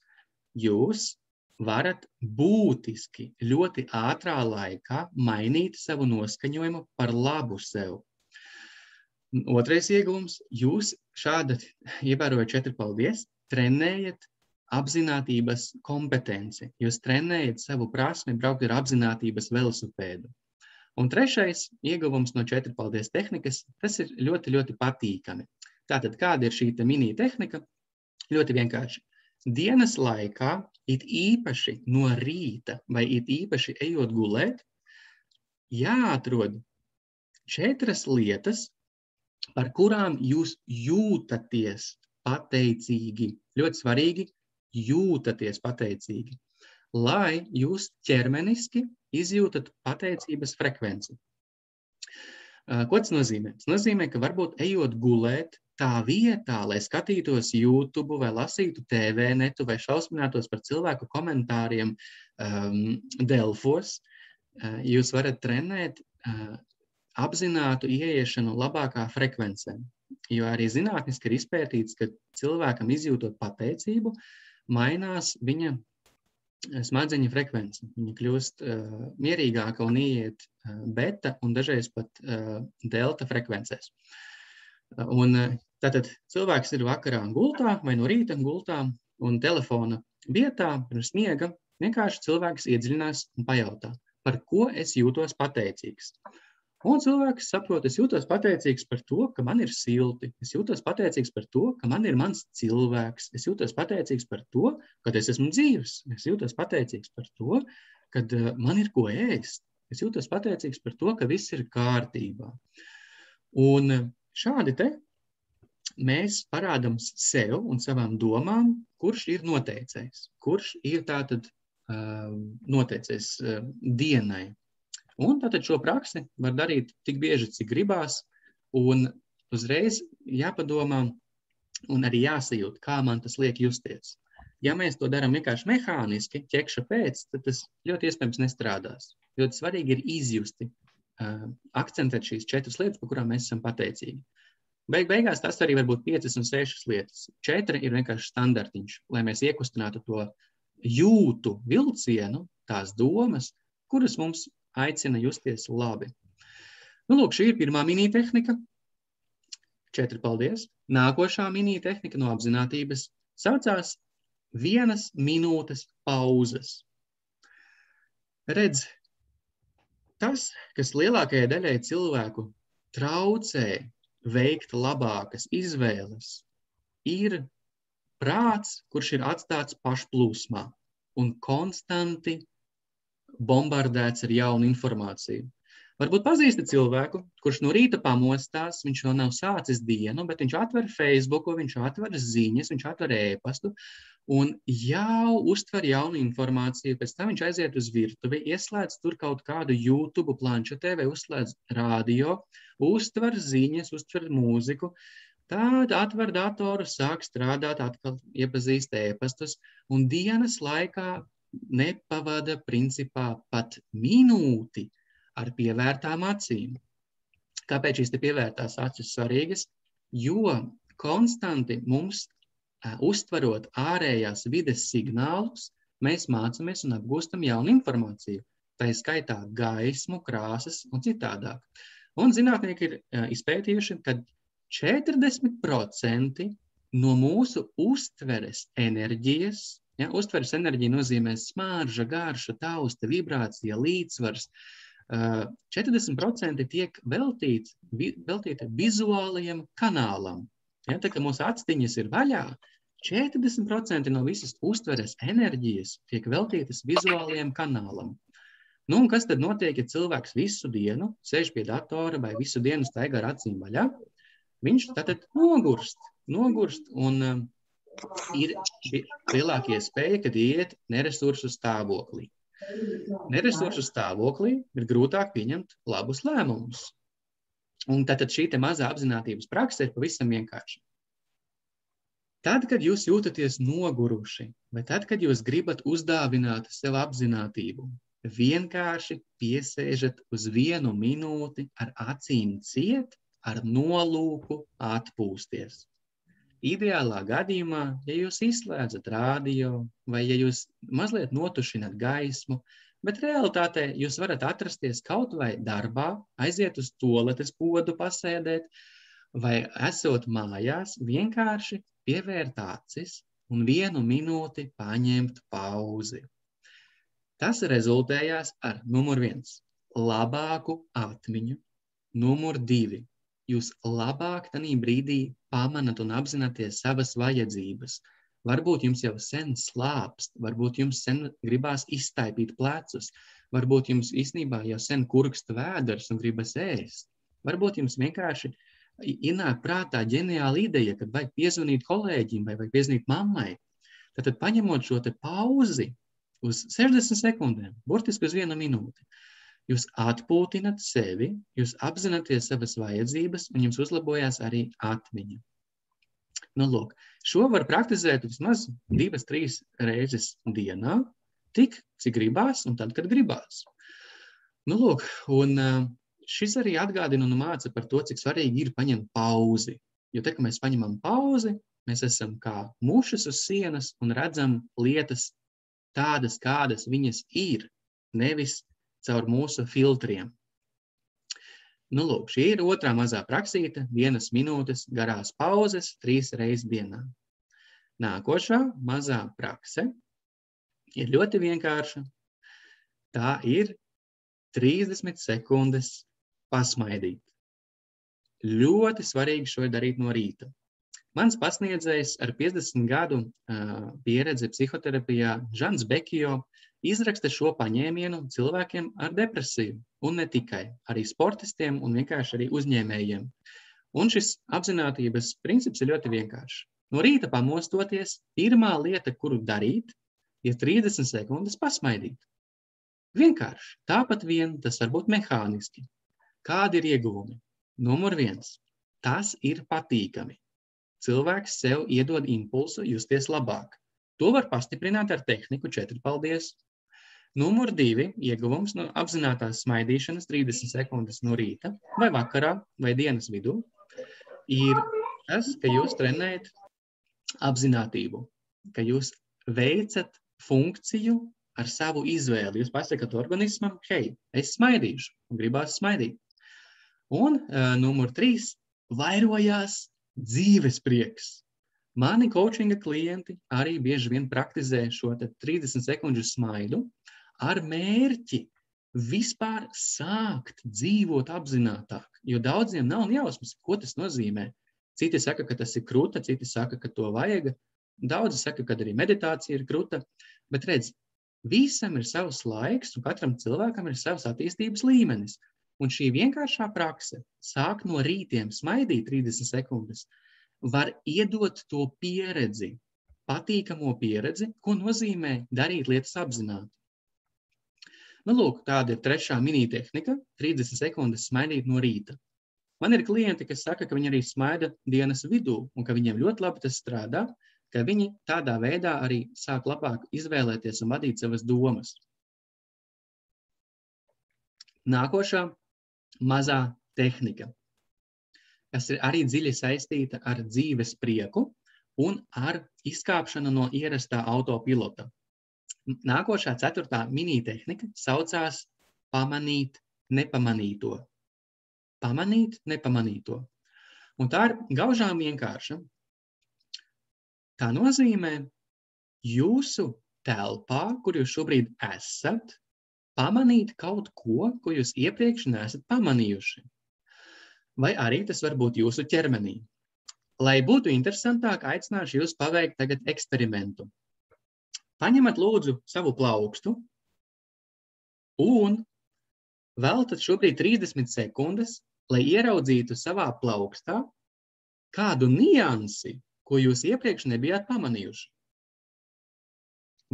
jūs varat būtiski ļoti ātrā laikā mainīt savu noskaņojumu par labu sev. Otrais ieguvums, jūs šādi ievērojot 4 paldies, trenējat apzinātības kompetenci. Jūs trenējat savu prasmi braukt ar apzinātības velosipēdu. Un trešais ieguvums no 4 paldies tehnikas, tas ir ļoti, ļoti patīkami. Tātad, kāda ir šī mini tehnika? Ļoti vienkārši. Dienas laikā, it īpaši no rīta vai it īpaši ejot gulēt, jāatrod 4 lietas, par kurām jūs jūtaties pateicīgi. Ļoti svarīgi, jūtaties pateicīgi, lai jūs ķermeniski izjūtat pateicības frekvenci. Ko tas nozīmē? Tas nozīmē, ka varbūt ejot gulēt tā vietā, lai skatītos YouTube vai lasītu TV netu vai šausminātos par cilvēku komentāriem Delfos, jūs varat trenēt apzinātu ieiešanu labākā frekvencē. Jo arī zinātniski ir izpētīts, ka cilvēkam izjūtot pateicību, mainās viņa smadzeņu frekvence. Viņa kļūst mierīgāka un ieiet beta un dažreiz pat delta frekvencēs. Un tātad cilvēks ir vakarā gultā vai no rīta gultā un telefona vietā pirms miega vienkārši cilvēks iedziļinās un pajautā, par ko es jūtos pateicīgs. Un cilvēks saprot, es jūtos pateicīgs par to, ka man ir silti, es jūtos pateicīgs par to, ka man ir mans cilvēks, es jūtos pateicīgs par to, ka es esmu dzīvs, es jūtos pateicīgs par to, ka man ir ko ēst, es jūtos pateicīgs par to, ka viss ir kārtībā. Un šādi te mēs parādam sev un savām domām, kurš ir noteicējs, kurš ir tātad noteicējs dienai. Un tātad šo praksi var darīt tik bieži, cik gribās, un uzreiz jāpadomā un arī jāsajūt, kā man tas liek justies. Ja mēs to darām vienkārši mehāniski, ķekša pēc, tad tas ļoti iespējams nestrādās. Ļoti svarīgi ir izjusti, akcentēt šīs 4 lietas, par kurām mēs esam pateicīgi. Beigās tas arī var būt 5 un 6 lietas. 4 ir vienkārši standartiņš, lai mēs iekustinātu to jūtu vilcienu, tās domas, kuras mums aicina justies labi. Nu, lūk, šī ir pirmā mini-tehnika. 4 paldies. Nākošā mini-tehnika no apzinātības saucās 1 minūtes pauzes. Redz, tas, kas lielākajai daļai cilvēku traucē veikt labākas izvēles, ir prāts, kurš ir atstāts pašplūsmā un konstanti bombardēts ar jaunu informāciju. Varbūt pazīsti cilvēku, kurš no rīta pamostās, viņš vēl nav sācis dienu, bet viņš atver Facebooku, viņš atver ziņas, viņš atver e-pastu un jau uztver jaunu informāciju. Pēc tam viņš aiziet uz virtuvi, ieslēdz tur kaut kādu YouTube planšetē vai uzslēdz radio, uztver ziņas, uztver mūziku. Tad atver datoru, sāk strādāt, atkal iepazīst e-pastus un dienas laikā nepavada principā pat minūti ar pievērtām acīm. Kāpēc šīs te pievērtās acis svarīgas? Jo konstanti mums, uztverot ārējās vides signālus, mēs mācāmies un apgūstam jaunu informāciju. Tā ir skaitā gaismu, krāsas un citādāk. Un zinātnieki ir izpētījuši, ka 40% no mūsu uztveres enerģijas, uztveres enerģija nozīmē smarža, garša, tausta, vibrācija, līdzsvars, 40% tiek veltīti vizuālajiem kanālam. Ja, tā kā mūsu actiņas ir vaļā, 40% no visas uztveres enerģijas tiek veltītas vizuālajiem kanālam. Nu, un kas tad notiek, ja cilvēks visu dienu sēž pie datora vai visu dienu staigā ar acīm vaļā? Viņš tātad nogurst un ir lielākie spēja, kad iet neresursu stāvoklī. Neresursu stāvoklī ir grūtāk pieņemt labus lēmumus. Un tātad šī te mazā apzinātības prakse ir pavisam vienkārši. Tad, kad jūs jūtaties noguruši, vai tad, kad jūs gribat uzdāvināt sev apzinātību, vienkārši piesēžat uz 1 minūti ar acīm ciet, ar nolūku atpūsties. Ideālā gadījumā, ja jūs izslēdzat radio vai ja jūs mazliet notušinat gaismu, bet realitātē jūs varat atrasties kaut vai darbā, aiziet uz toaletes podu pasēdēt, vai esot mājās, vienkārši pievērt acis un 1 minūti paņemt pauzi. Tas rezultējās ar numur 1 labāku atmiņu, numur 2 jūs labāk tanī brīdī pamanat un apzināties savas vajadzības. Varbūt jums jau sen slāpst, varbūt jums sen gribās iztaipīt plecus, varbūt jums īstenībā jau sen kurkst vēders un gribas ēst. Varbūt jums vienkārši ienāk prātā ģeniāla ideja, kad vajag piezvanīt kolēģim vai vajag piezvanīt mammai. Tad paņemot šo te pauzi uz 60 sekundēm, burtiski uz 1 minūti, jūs atpūtinat sevi, jūs apzināties savas vajadzības un jums uzlabojās arī atmiņa. Nu, lūk, šo var praktizēt vismaz 2-3 reizes dienā, tik, cik gribās un tad, kad gribās. Nu, lūk, un šis arī atgādina un māca par to, cik svarīgi ir paņemt pauzi. Jo te, ka mēs paņemam pauzi, mēs esam kā mušas uz sienas un redzam lietas tādas, kādas viņas ir, nevis caur mūsu filtriem. Nu, lūk, šī ir otrā mazā praksīte, 1 minūtes garās pauzes 3 reizes dienā. Nākošā mazā prakse ir ļoti vienkārša. Tā ir 30 sekundes pasmaidīt. Ļoti svarīgi šo darīt no rīta. Mans pasniedzējs ar 50 gadu pieredzi psihoterapijā Žans Bekijo izraksta šo paņēmienu cilvēkiem ar depresiju, un ne tikai, arī sportistiem un vienkārši arī uzņēmējiem. Un šis apzinātības princips ir ļoti vienkāršs. No rīta pamostoties, pirmā lieta, kuru darīt, ir 30 sekundes pasmaidīt. Vienkārši, tāpat vien, tas var būt mehāniski. Kādi ir ieguvumi? Numur 1. Tas ir patīkami. Cilvēks sev iedod impulsu justies labāk. To var pastiprināt ar tehniku 4 paldies. Numur 2 ieguvums no apzinātās smaidīšanas 30 sekundes no rīta vai vakarā vai dienas vidū ir tas, ka jūs trenējat apzinātību, ka jūs veicat funkciju ar savu izvēli. Jūs pasakat organismam, hei, es smaidīšu, un gribās smaidīt. Un numur 3 vairojās dzīves prieks. Mani coachinga klienti arī bieži vien praktizē šo 30 sekundžu smaidu ar mērķi vispār sākt dzīvot apzinātāk. Jo daudziem nav jausmas, ko tas nozīmē. Citi saka, ka tas ir kruta, citi saka, ka to vajag. Daudzi saka, ka arī meditācija ir kruta. Bet redz, visam ir savs laiks un katram cilvēkam ir savs attīstības līmenis. Un šī vienkāršā prakse sāk no rītiem smaidīt 30 sekundes, var iedot to pieredzi, patīkamo pieredzi, ko nozīmē darīt lietas apzināti. Nu, lūk, tāda ir trešā minitehnika, 30 sekundes smaidīt no rīta. Man ir klienti, kas saka, ka viņi arī smaida dienas vidū un ka viņiem ļoti labi tas strādā, ka viņi tādā veidā arī sāk labāk izvēlēties un vadīt savas domas. Nākošā mazā tehnika, kas ir arī dziļi saistīta ar dzīves prieku un ar izkāpšanu no ierastā autopilota. Nākošā 4. minitehnika saucās pamanīt nepamanīto. Pamanīt nepamanīto. Un tā ir gaužām vienkārša. Tā nozīmē jūsu telpā, kur jūs šobrīd esat, pamanīt kaut ko, ko jūs iepriekš neesat pamanījuši. Vai arī tas var būt jūsu ķermenī. Lai būtu interesantāk, aicināšu jūs paveikt tagad eksperimentu. Paņemat lūdzu savu plaukstu un veltat šobrīd 30 sekundes, lai ieraudzītu savā plaukstā kādu niansi, ko jūs iepriekš nebijāt pamanījuši.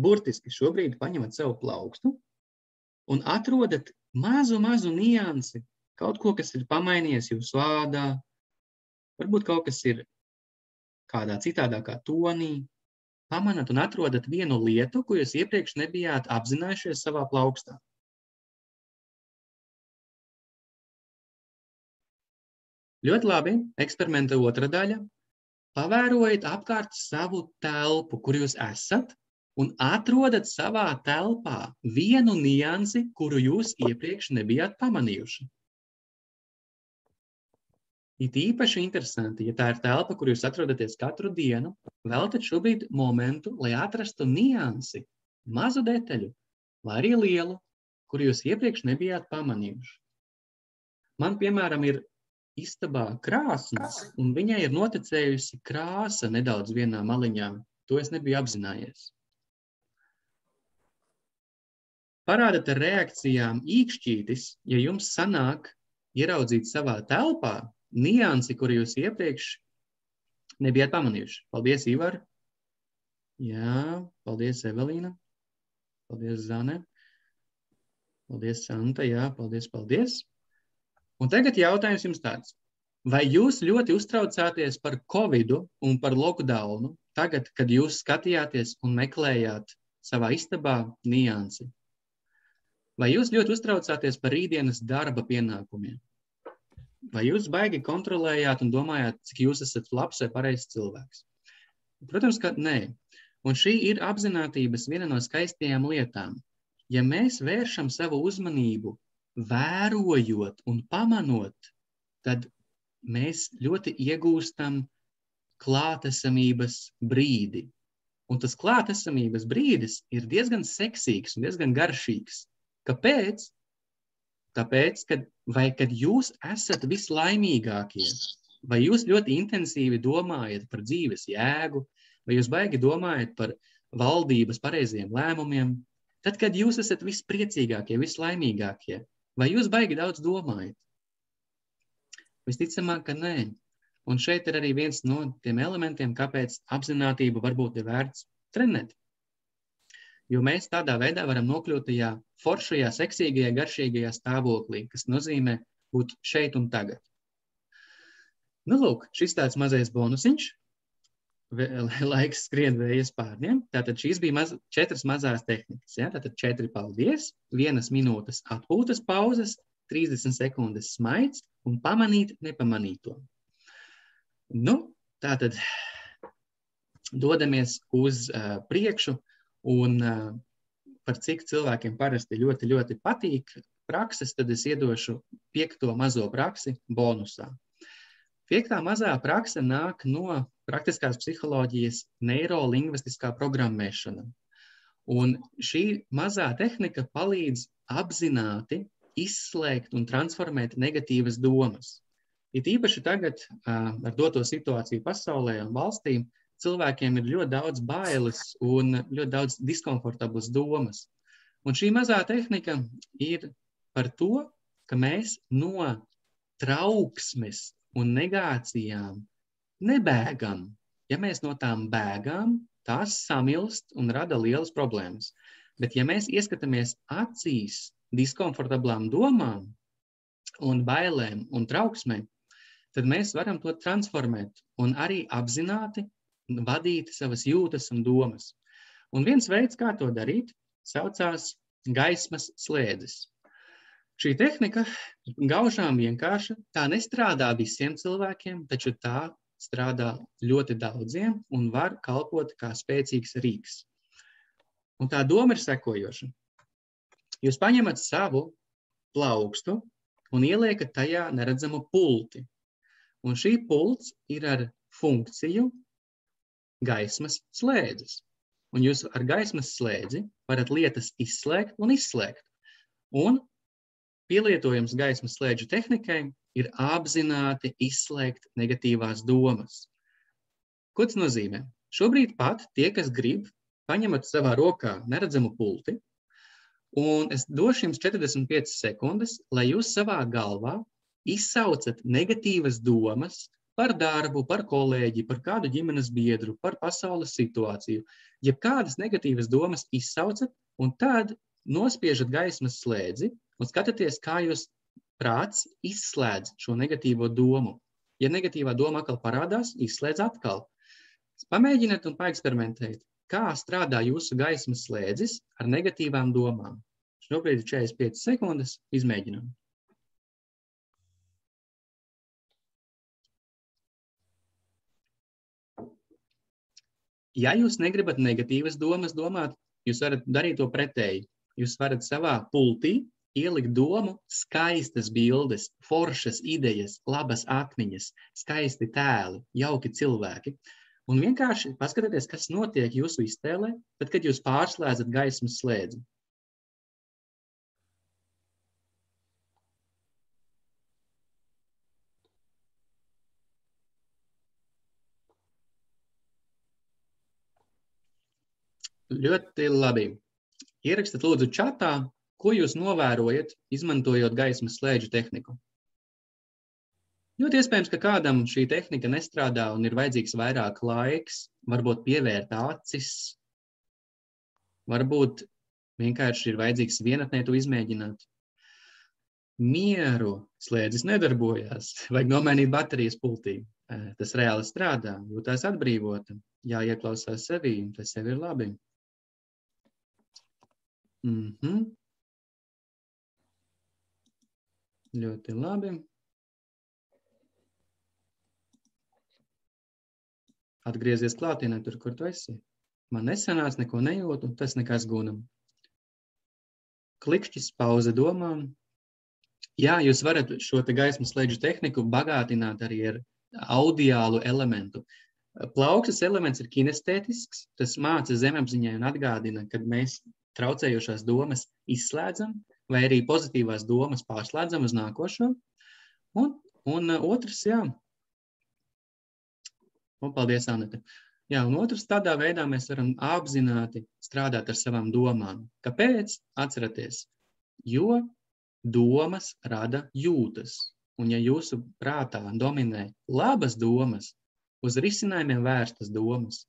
Burtiski šobrīd paņemat savu plaukstu un atrodat mazu niansi, kaut ko, kas ir pamainījies jūsu vārdā, varbūt kaut kas ir kādā citādākā tonī. Pamanat un atrodat vienu lietu, ko jūs iepriekš nebijāt apzinājušies savā plaukstā. Ļoti labi, eksperimenta otra daļa. Pavērojiet apkārt savu telpu, kur jūs esat, un atrodat savā telpā vienu niansi, kuru jūs iepriekš nebijāt pamanījuši. It īpaši interesanti, ja tā ir telpa, kur jūs atrodaties katru dienu, veltat šobrīd momentu, lai atrastu niansi, mazu detaļu, vai arī lielu, kuru jūs iepriekš nebijāt pamanījuši. Man, piemēram, ir istabā krāsns, un viņai ir noticējusi krāsa nedaudz vienā maliņā. To es nebiju apzinājies. Parādat ar reakcijām īkšķītis, ja jums sanāk ieraudzīt savā telpā niansi, kuru jūs iepriekš nebijāt pamanījuši. Paldies, Ivar. Jā, paldies, Evelīna. Paldies, Zane. Paldies, Santa. Jā, paldies. Un tagad jautājums jums tāds. Vai jūs ļoti uztraucāties par Covidu un par lockdownu tagad, kad jūs skatījāties un meklējāt savā istabā niansi? Vai jūs ļoti uztraucāties par rītdienas darba pienākumiem? Vai jūs baigi kontrolējāt un domājāt, cik jūs esat labs vai pareizs cilvēks? Protams, ka nē. Un šī ir apzinātības viena no skaistajām lietām. Ja mēs vēršam savu uzmanību, vērojot un pamanot, tad mēs ļoti iegūstam klātesamības brīdi. Un tas klātesamības brīdis ir diezgan seksīgs un diezgan garšīgs. Kāpēc? Tāpēc, kad jūs esat vislaimīgākie, vai jūs ļoti intensīvi domājat par dzīves jēgu, vai jūs baigi domājat par valdības pareiziem lēmumiem, tad, kad jūs esat vispriecīgākie, vislaimīgākie, vai jūs baigi daudz domājat? Visticamāk, ka nē. Un šeit ir arī viens no tiem elementiem, kāpēc apzinātību varbūt ir vērts trenēt. Jo mēs tādā veidā varam nokļūt tajā foršajā, seksīgajā, garšīgajā stāvoklī, kas nozīmē būt šeit un tagad. Nu, lūk, šis tāds mazais bonusiņš. Laiks skrien vējas pārņiem. Tātad šīs bija 4 mazās tehnikas. Ja? Tātad 4 paldies, 1 minūtes atpūtas pauzes, 30 sekundes smaids un pamanīt nepamanīto. Nu, tātad dodamies uz priekšu. Un par cik cilvēkiem parasti ļoti, ļoti patīk prakses, tad es iedošu 5. mazo praksi bonusā. 5. mazā prakse nāk no praktiskās psiholoģijas neirolingvistiskā programmēšana. Un šī mazā tehnika palīdz apzināti izslēgt un transformēt negatīvas domas. It īpaši tagad ar doto situāciju pasaulē un valstī, cilvēkiem ir ļoti daudz bailes un ļoti daudz diskomfortablas domas. Un šī mazā tehnika ir par to, ka mēs no trauksmes un negācijām nebēgam. Ja mēs no tām bēgām, tās samilst un rada lielas problēmas. Bet ja mēs ieskatāmies acīs diskomfortablām domām un bailēm un trauksmēm, tad mēs varam to transformēt un arī apzināti vadīt savas jūtas un domas. Un viens veids, kā to darīt, saucās gaismas slēdzes. Šī tehnika gaužām vienkārša, tā nestrādā visiem cilvēkiem, taču tā strādā ļoti daudziem un var kalpot kā spēcīgs rīks. Un tā doma ir sekojoša. Jūs paņemat savu plaukstu un ieliekat tajā neredzamu pulti. Un šī pults ir ar funkciju gaismas slēdzes. Un jūs ar gaismas slēdzi varat lietas izslēgt un izslēgt. Un pielietojums gaismas slēdžu tehnikai ir apzināti izslēgt negatīvās domas. Ko tas nozīmē? Šobrīd pat tie, kas grib, paņemat savā rokā neredzamu pulti, un es došu jums 45 sekundes, lai jūs savā galvā izsaucat negatīvas domas par darbu, par kolēģi, par kādu ģimenes biedru, par pasaules situāciju. Jebkādas negatīvas domas izsaucat, un tad nospiežat gaismas slēdzi un skatāties, kā jūs prāts izslēdz šo negatīvo domu. Ja negatīvā doma atkal parādās, izslēdz atkal. Pamēģiniet un paeksperimentēt, kā strādā jūsu gaismas slēdzis ar negatīvām domām. Šobrīd ir 45 sekundes, izmēģinām. Ja jūs negribat negatīvas domas domāt, jūs varat darīt to pretēji. Jūs varat savā pultī ielikt domu skaistas bildes, foršas idejas, labas atmiņas, skaisti tēli, jauki cilvēki. Un vienkārši paskatieties, kas notiek jūsu iztēlē, tad, kad jūs pārslēdzat gaismas slēdzi. Ļoti labi. Ierakstat lūdzu čatā, ko jūs novērojat, izmantojot gaismas slēdžu tehniku. Ļoti iespējams, ka kādam šī tehnika nestrādā un ir vajadzīgs vairāk laiks, varbūt pievērt acis, varbūt vienkārši ir vajadzīgs vienatnē to izmēģināt. Mieru slēdzis nedarbojās, vajag nomainīt baterijas pultī. Tas reāli strādā, jūtās atbrīvota, jāieklausās sevī, tas sev ir labi. Ļoti labi. Atgriezies klātienē tur, kur tu esi. Man nesanāca, neko nejūtu, tas nekas gunam. Klikšķis, pauze domām. Jā, jūs varat šo te gaismas slēdžu tehniku bagātināt arī ar audiālu elementu. Plaukstas elements ir kinestētisks, tas māca zemapziņai un atgādina, kad mēs traucējošās domas izslēdzam, vai arī pozitīvās domas pārslēdzam uz nākošo. Un otrs, jā. Un paldies, Anete. Jā, un otrs, tādā veidā mēs varam apzināti strādāt ar savām domām. Kāpēc? Atceraties, jo domas rada jūtas. Un ja jūsu prātā dominē labas domas, uz risinājumiem vērstas domas,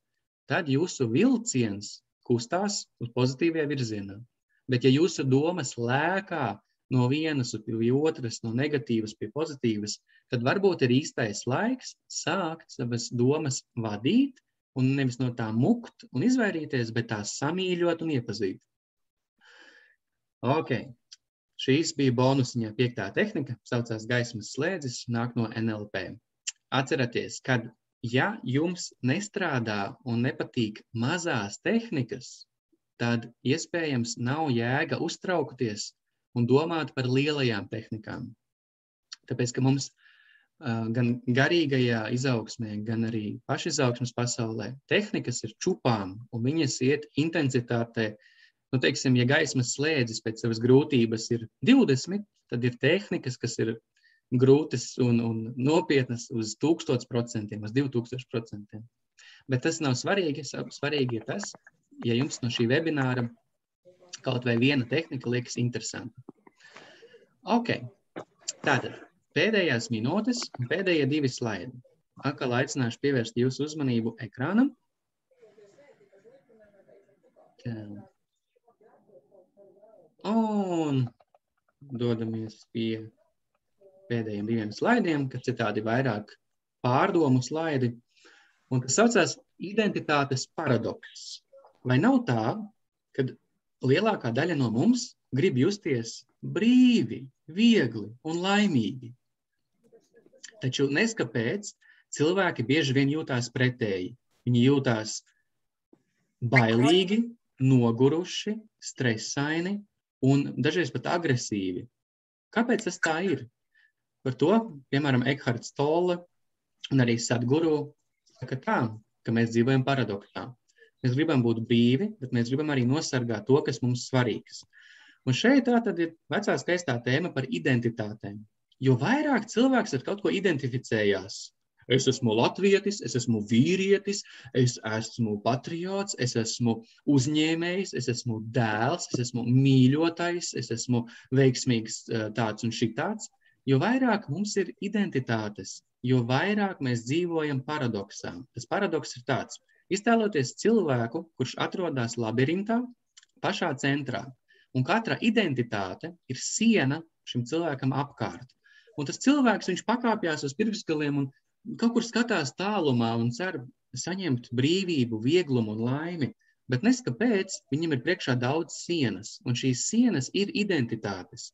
tad jūsu vilciens kustās uz pozitīvajā virzienā. Bet ja jūsu domas lēkā no vienas pie otras, no negatīvas pie pozitīvas, tad varbūt ir īstais laiks sākt savas domas vadīt un nevis no tā mukt un izvairīties, bet tās samīļot un iepazīt. Ok, šīs bija bonusiņā 5. tehnika, saucās gaismas slēdzis, nāk no NLP. Atcerieties, kad ja jums nestrādā un nepatīk mazās tehnikas, tad iespējams nav jēga uztraukties un domāt par lielajām tehnikām. Tāpēc, ka mums gan garīgajā izaugsmē, gan arī pašizaugsmes pasaulē tehnikas ir čupām, un viņas iet intensitātē. Nu, teiksim, ja gaismas slēdzis pēc savas grūtības ir 20, tad ir tehnikas, kas ir grūtas un nopietnas uz 1000%, uz 2000%. Bet tas nav svarīgi. Svarīgi ir tas, ja jums no šī webināra kaut vai viena tehnika liekas interesanta. Ok, Tātad, pēdējās minūtes un pēdējie 2 slaidi. Atkal aicināšu pievērst jūsu uzmanību ekrānam. Un dodamies pie pēdējiem 2 slaidiem, kas ir tādi vairāk pārdomu slaidi. Un tas saucās identitātes paradoks. Vai nav tā, kad lielākā daļa no mums grib justies brīvi, viegli un laimīgi? Taču neskapēc cilvēki bieži vien jūtās pretēji. Viņi jūtās bailīgi, noguruši, stresaini un dažreiz pat agresīvi. Kāpēc tas tā ir? Par to, piemēram, Ekharts Tolle un arī Sadhguru saka tā, ka mēs dzīvojam paradoksā. Mēs gribam būt brīvi, bet mēs gribam arī nosargāt to, kas mums svarīgs. Un šeit tā tad ir vecā skaistā tēma par identitātēm. Jo vairāk cilvēks ar kaut ko identificējās, es esmu latvietis, es esmu vīrietis, es esmu patriots, es esmu uzņēmējs, es esmu dēls, es esmu mīļotais, es esmu veiksmīgs tāds un šitāds, jo vairāk mums ir identitātes, jo vairāk mēs dzīvojam paradoksā. Tas paradoks ir tāds. Iztēloties cilvēku, kurš atrodas labirintā, pašā centrā, un katra identitāte ir siena šim cilvēkam apkārt. Un tas cilvēks, viņš pakāpjās uz pirkstgaliem un kaut kur skatās tālumā un cer saņemt brīvību, vieglumu un laimi, bet neskapēc viņam ir priekšā daudz sienas, un šīs sienas ir identitātes.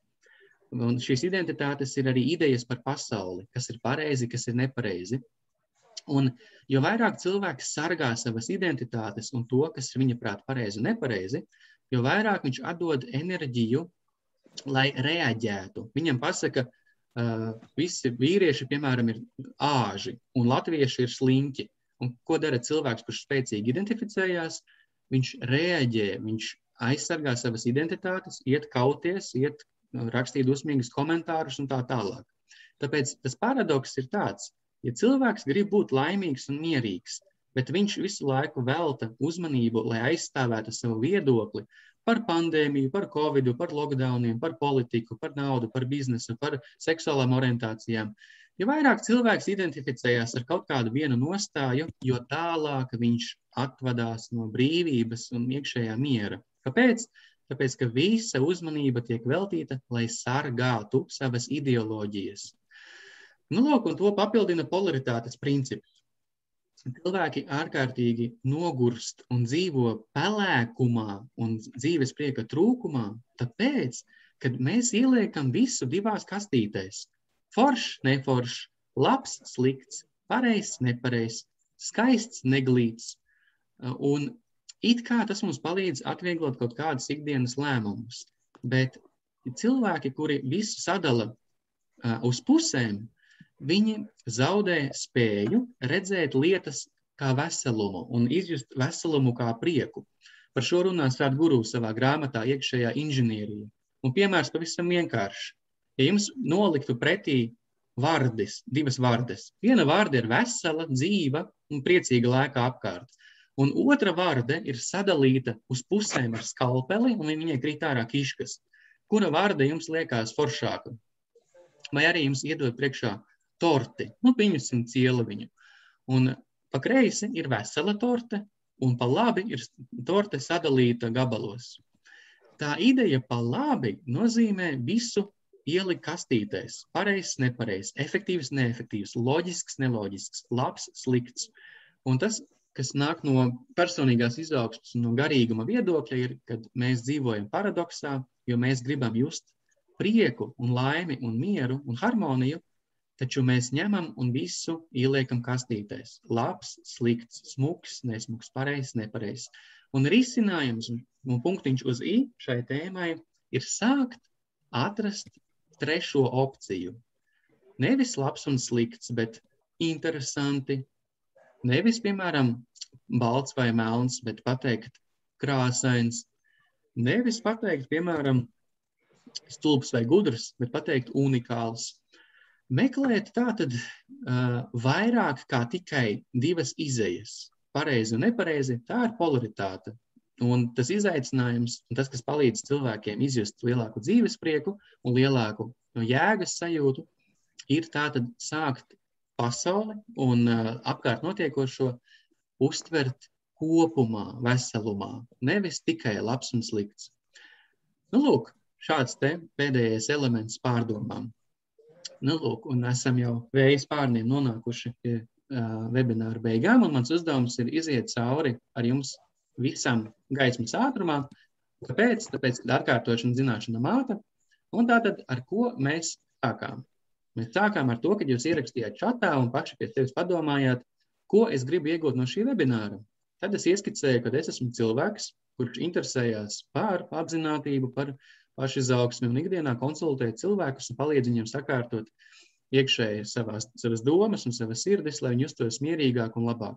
Un šīs identitātes ir arī idejas par pasauli, kas ir pareizi, kas ir nepareizi. Un jo vairāk cilvēks sargā savas identitātes un to, kas ir viņa prāt pareizi un nepareizi, jo vairāk viņš atdod enerģiju, lai reaģētu. Viņam pasaka, visi vīrieši, piemēram, ir āži un latvieši ir sliņķi. Un ko dara cilvēks, kurš spēcīgi identificējās? Viņš reaģē, viņš aizsargā savas identitātes, iet kauties, iet rakstīt dusmīgus komentārus un tā tālāk. Tāpēc tas paradoks ir tāds, ja cilvēks grib būt laimīgs un mierīgs, bet viņš visu laiku velta uzmanību, lai aizstāvētu savu viedokli par pandēmiju, par covidu, par lockdowniem, par politiku, par naudu, par biznesu, par seksuālām orientācijām. Jo vairāk cilvēks identificējās ar kaut kādu vienu nostāju, jo tālāk viņš atvadās no brīvības un iekšējā miera. Kāpēc? Tāpēc, ka visa uzmanība tiek veltīta, lai sargātu savas ideoloģijas. Nu, lūk, un to papildina polaritātes princips. Cilvēki ārkārtīgi nogurst un dzīvo pelēkumā un dzīves prieka trūkumā, tāpēc, kad mēs ieliekam visu 2 kastītēs. Foršs, neforšs, labs, slikts, pareizs, nepareizs, skaists, neglīts. Un it kā tas mums palīdz atvieglot kaut kādas ikdienas lēmumus. Bet cilvēki, kuri visu sadala uz pusēm, viņi zaudē spēju redzēt lietas kā veselumu un izjust veselumu kā prieku. Par šo runā Sadhguru savā grāmatā Iekšējā inženierija. Un piemērs pavisam vienkāršs. Ja jums noliktu pretī vardis, 2 vardes. Viena varde ir vesela, dzīva un priecīga laika apkārt. Un otra varde ir sadalīta uz pusēm ar skalpeli un viņai krīt ārā kiškas. Kura varde jums liekas foršāka? Vai arī jums iedod priekšā torti, pieņemsim cieliņu. Un pa kreisi ir vesela torte, un pa labi ir torte sadalīta gabalos. Tā ideja pa labi nozīmē visu ielikt kastītēs. Pareizs, nepareizs, efektīvs, neefektīvs, loģisks, neloģisks, labs, slikts. Un tas, kas nāk no personīgās izaugsmes un no garīguma viedokļa, ir, kad mēs dzīvojam paradoksā, jo mēs gribam just prieku un laimi un mieru un harmoniju, taču mēs ņemam un visu ieliekam kastītēs. Labs, slikts, smuks, nesmuks, pareizs, nepareizs. Un risinājums un punktiņš uz i šai tēmai ir sākt atrast 3. opciju. Nevis labs un slikts, bet interesanti. Nevis, piemēram, balts vai melns, bet pateikt krāsains. Nevis pateikt, piemēram, stulbs vai gudrs, bet pateikt unikāls. Meklēt tātad vairāk kā tikai 2 izejas. Pareizi un nepareizi, tā ir polaritāte. Un tas izaicinājums, un tas, kas palīdz cilvēkiem izjust lielāku dzīvesprieku un lielāku no jēgas sajūtu ir tātad sākt pasauli un apkārt notiekošo uztvert kopumā, veselumā, nevis tikai labs un slikts. Nu, lūk, šāds te pēdējais elements pārdomām. Nu, lūk, un esam jau vējas pārniem nonākuši pie webināra beigām, un mans uzdevums ir iziet cauri ar jums visam gaismas ātrumā. Kāpēc? Tāpēc, kad atkārtošana zināšana māte, un tātad ar ko mēs sākām? Mēs sākām ar to, kad jūs ierakstījāt čatā un paši pie sevis padomājāt, ko es gribu iegūt no šī webināra. Tad es ieskicēju, ka es esmu cilvēks, kurš interesējās par apzinātību, par pašizaugsmi un ikdienā konsultē cilvēkus un palīdz viņiem sakārtot iekšēji savas domas un savas sirdis, lai viņi justos mierīgāk un labāk.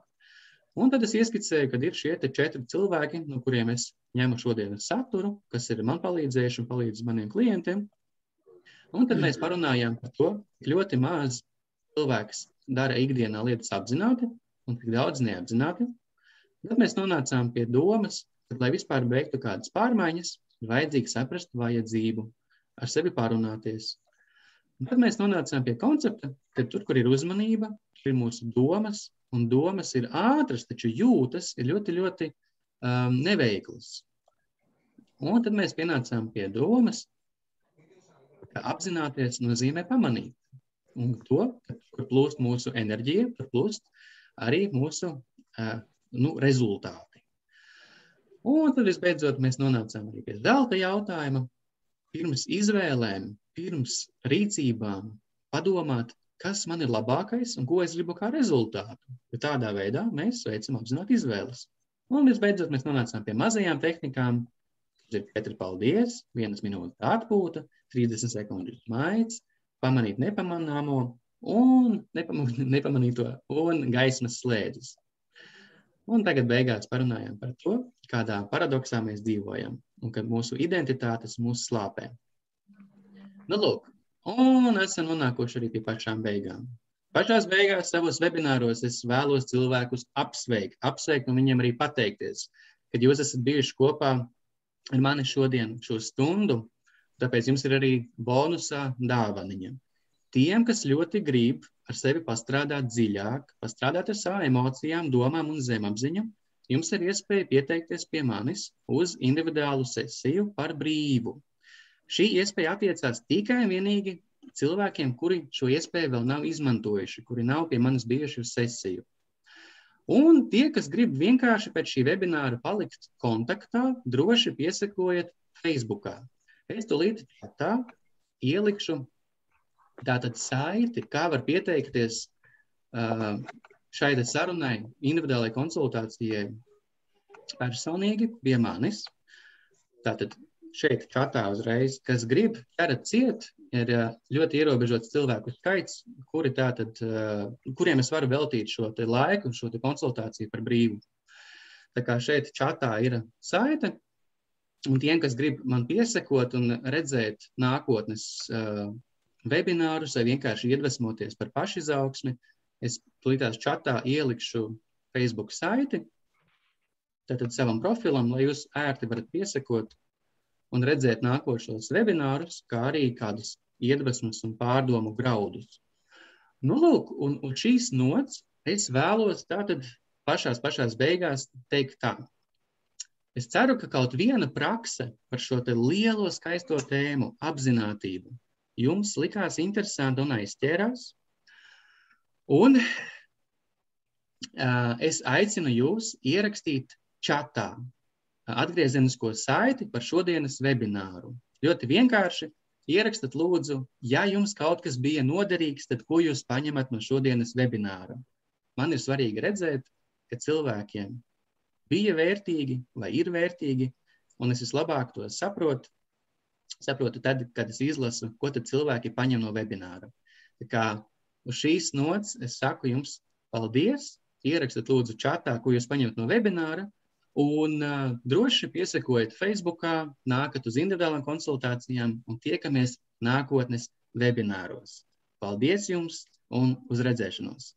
Un tad es ieskicēju, ka ir šie 4 cilvēki, no kuriem es ņemu šodienas saturu, kas ir man palīdzējuši un palīdz maniem klientiem. Un tad mēs parunājām par to, ka ļoti maz cilvēks dara ikdienā lietas apzināti un tik daudz neapzināti. Tad mēs nonācām pie domas, ka, lai vispār beigtu kādas pārmaiņas, ir vajadzīgi saprast vajadzību, ar sevi parunāties. Un tad mēs nonācām pie koncepta, ka tur, kur ir uzmanība, ir mūsu domas, un domas ir ātras, taču jūtas ir ļoti, ļoti neveiklas. Un tad mēs pienācām pie domas, ka apzināties nozīmē pamanīt. Un to, ka kur plūst mūsu enerģija, tur plūst arī mūsu rezultāti. Un tad visbeidzot mēs nonācām arī pie zelta jautājuma. Pirms izvēlēm, pirms rīcībām padomāt, kas man ir labākais un ko es gribu kā rezultātu. Jo tādā veidā mēs veicam apzināti izvēles. Un visbeidzot mēs nonācām pie mazajām tehnikām. Tas ir 4 paldies, 1 minūte atpūta, 30 sekundes maids, pamanīt nepamanāmo un nepamanīto un gaismas slēdzes. Un tagad beigās parunājām par to, kādā paradoksā mēs dzīvojam un ka mūsu identitātes mūs slāpē. Nu, lūk, un esam nonākuši arī pie pašām beigām. Pašās beigās savos webināros es vēlos cilvēkus apsveikt un viņiem arī pateikties, kad jūs esat bijuši kopā ar mani šodien šo stundu, tāpēc jums ir arī bonusā dāvaniņa. Tiem, kas ļoti grib ar sevi pastrādāt dziļāk, pastrādāt ar savām emocijām, domām un zemapziņu, jums ir iespēja pieteikties pie manis uz individuālu sesiju par brīvu. Šī iespēja attiecās tikai un vienīgi cilvēkiem, kuri šo iespēju vēl nav izmantojuši, kuri nav pie manis bijuši uz sesiju. Un tie, kas grib vienkārši pēc šī webināra palikt kontaktā, droši piesakojiet Facebookā. Es tūlīt tā ielikšu tātad saiti, kā var pieteikties šai sarunai, individuālai konsultācijai personīgi pie manis. Tātad šeit čatā uzreiz, kas grib ķerat ciet, ir ļoti ierobežots cilvēku skaits, kuriem es varu veltīt šo te laiku, šo te konsultāciju par brīvu. Tā kā šeit čatā ir saite, un tiem, kas grib man piesakot un redzēt nākotnes webinārus vai vienkārši iedvesmoties par pašizaugsmi, es tūlītās čatā ielikšu Facebook saiti, tātad savam profilam, lai jūs ērti varat piesakot un redzēt nākošos webinārus, kā arī kādus iedvesmas un pārdomu graudus. Nu, lūk, un šīs nots es vēlos tātad pašās beigās teikt tā. Es ceru, ka kaut viena prakse par šo te lielo skaisto tēmu apzinātību jums likās interesanti un aizķērās. Un es aicinu jūs ierakstīt čatā atgriezenisko saiti par šodienas webināru. Ļoti vienkārši ierakstat lūdzu, ja jums kaut kas bija noderīgs, tad ko jūs paņemat no šodienas webināra. Man ir svarīgi redzēt, ka cilvēkiem bija vērtīgi vai ir vērtīgi, un es vislabāk to saprotu tad, kad es izlasu, ko tad cilvēki paņem no webināra. Tā kā uz šīs nots es saku jums paldies, ierakstat lūdzu čatā, ko jūs paņemat no webināra, un droši piesakojiet Facebookā, nākat uz individuālām konsultācijām un tiekamies nākotnes webināros. Paldies jums un uz redzēšanos!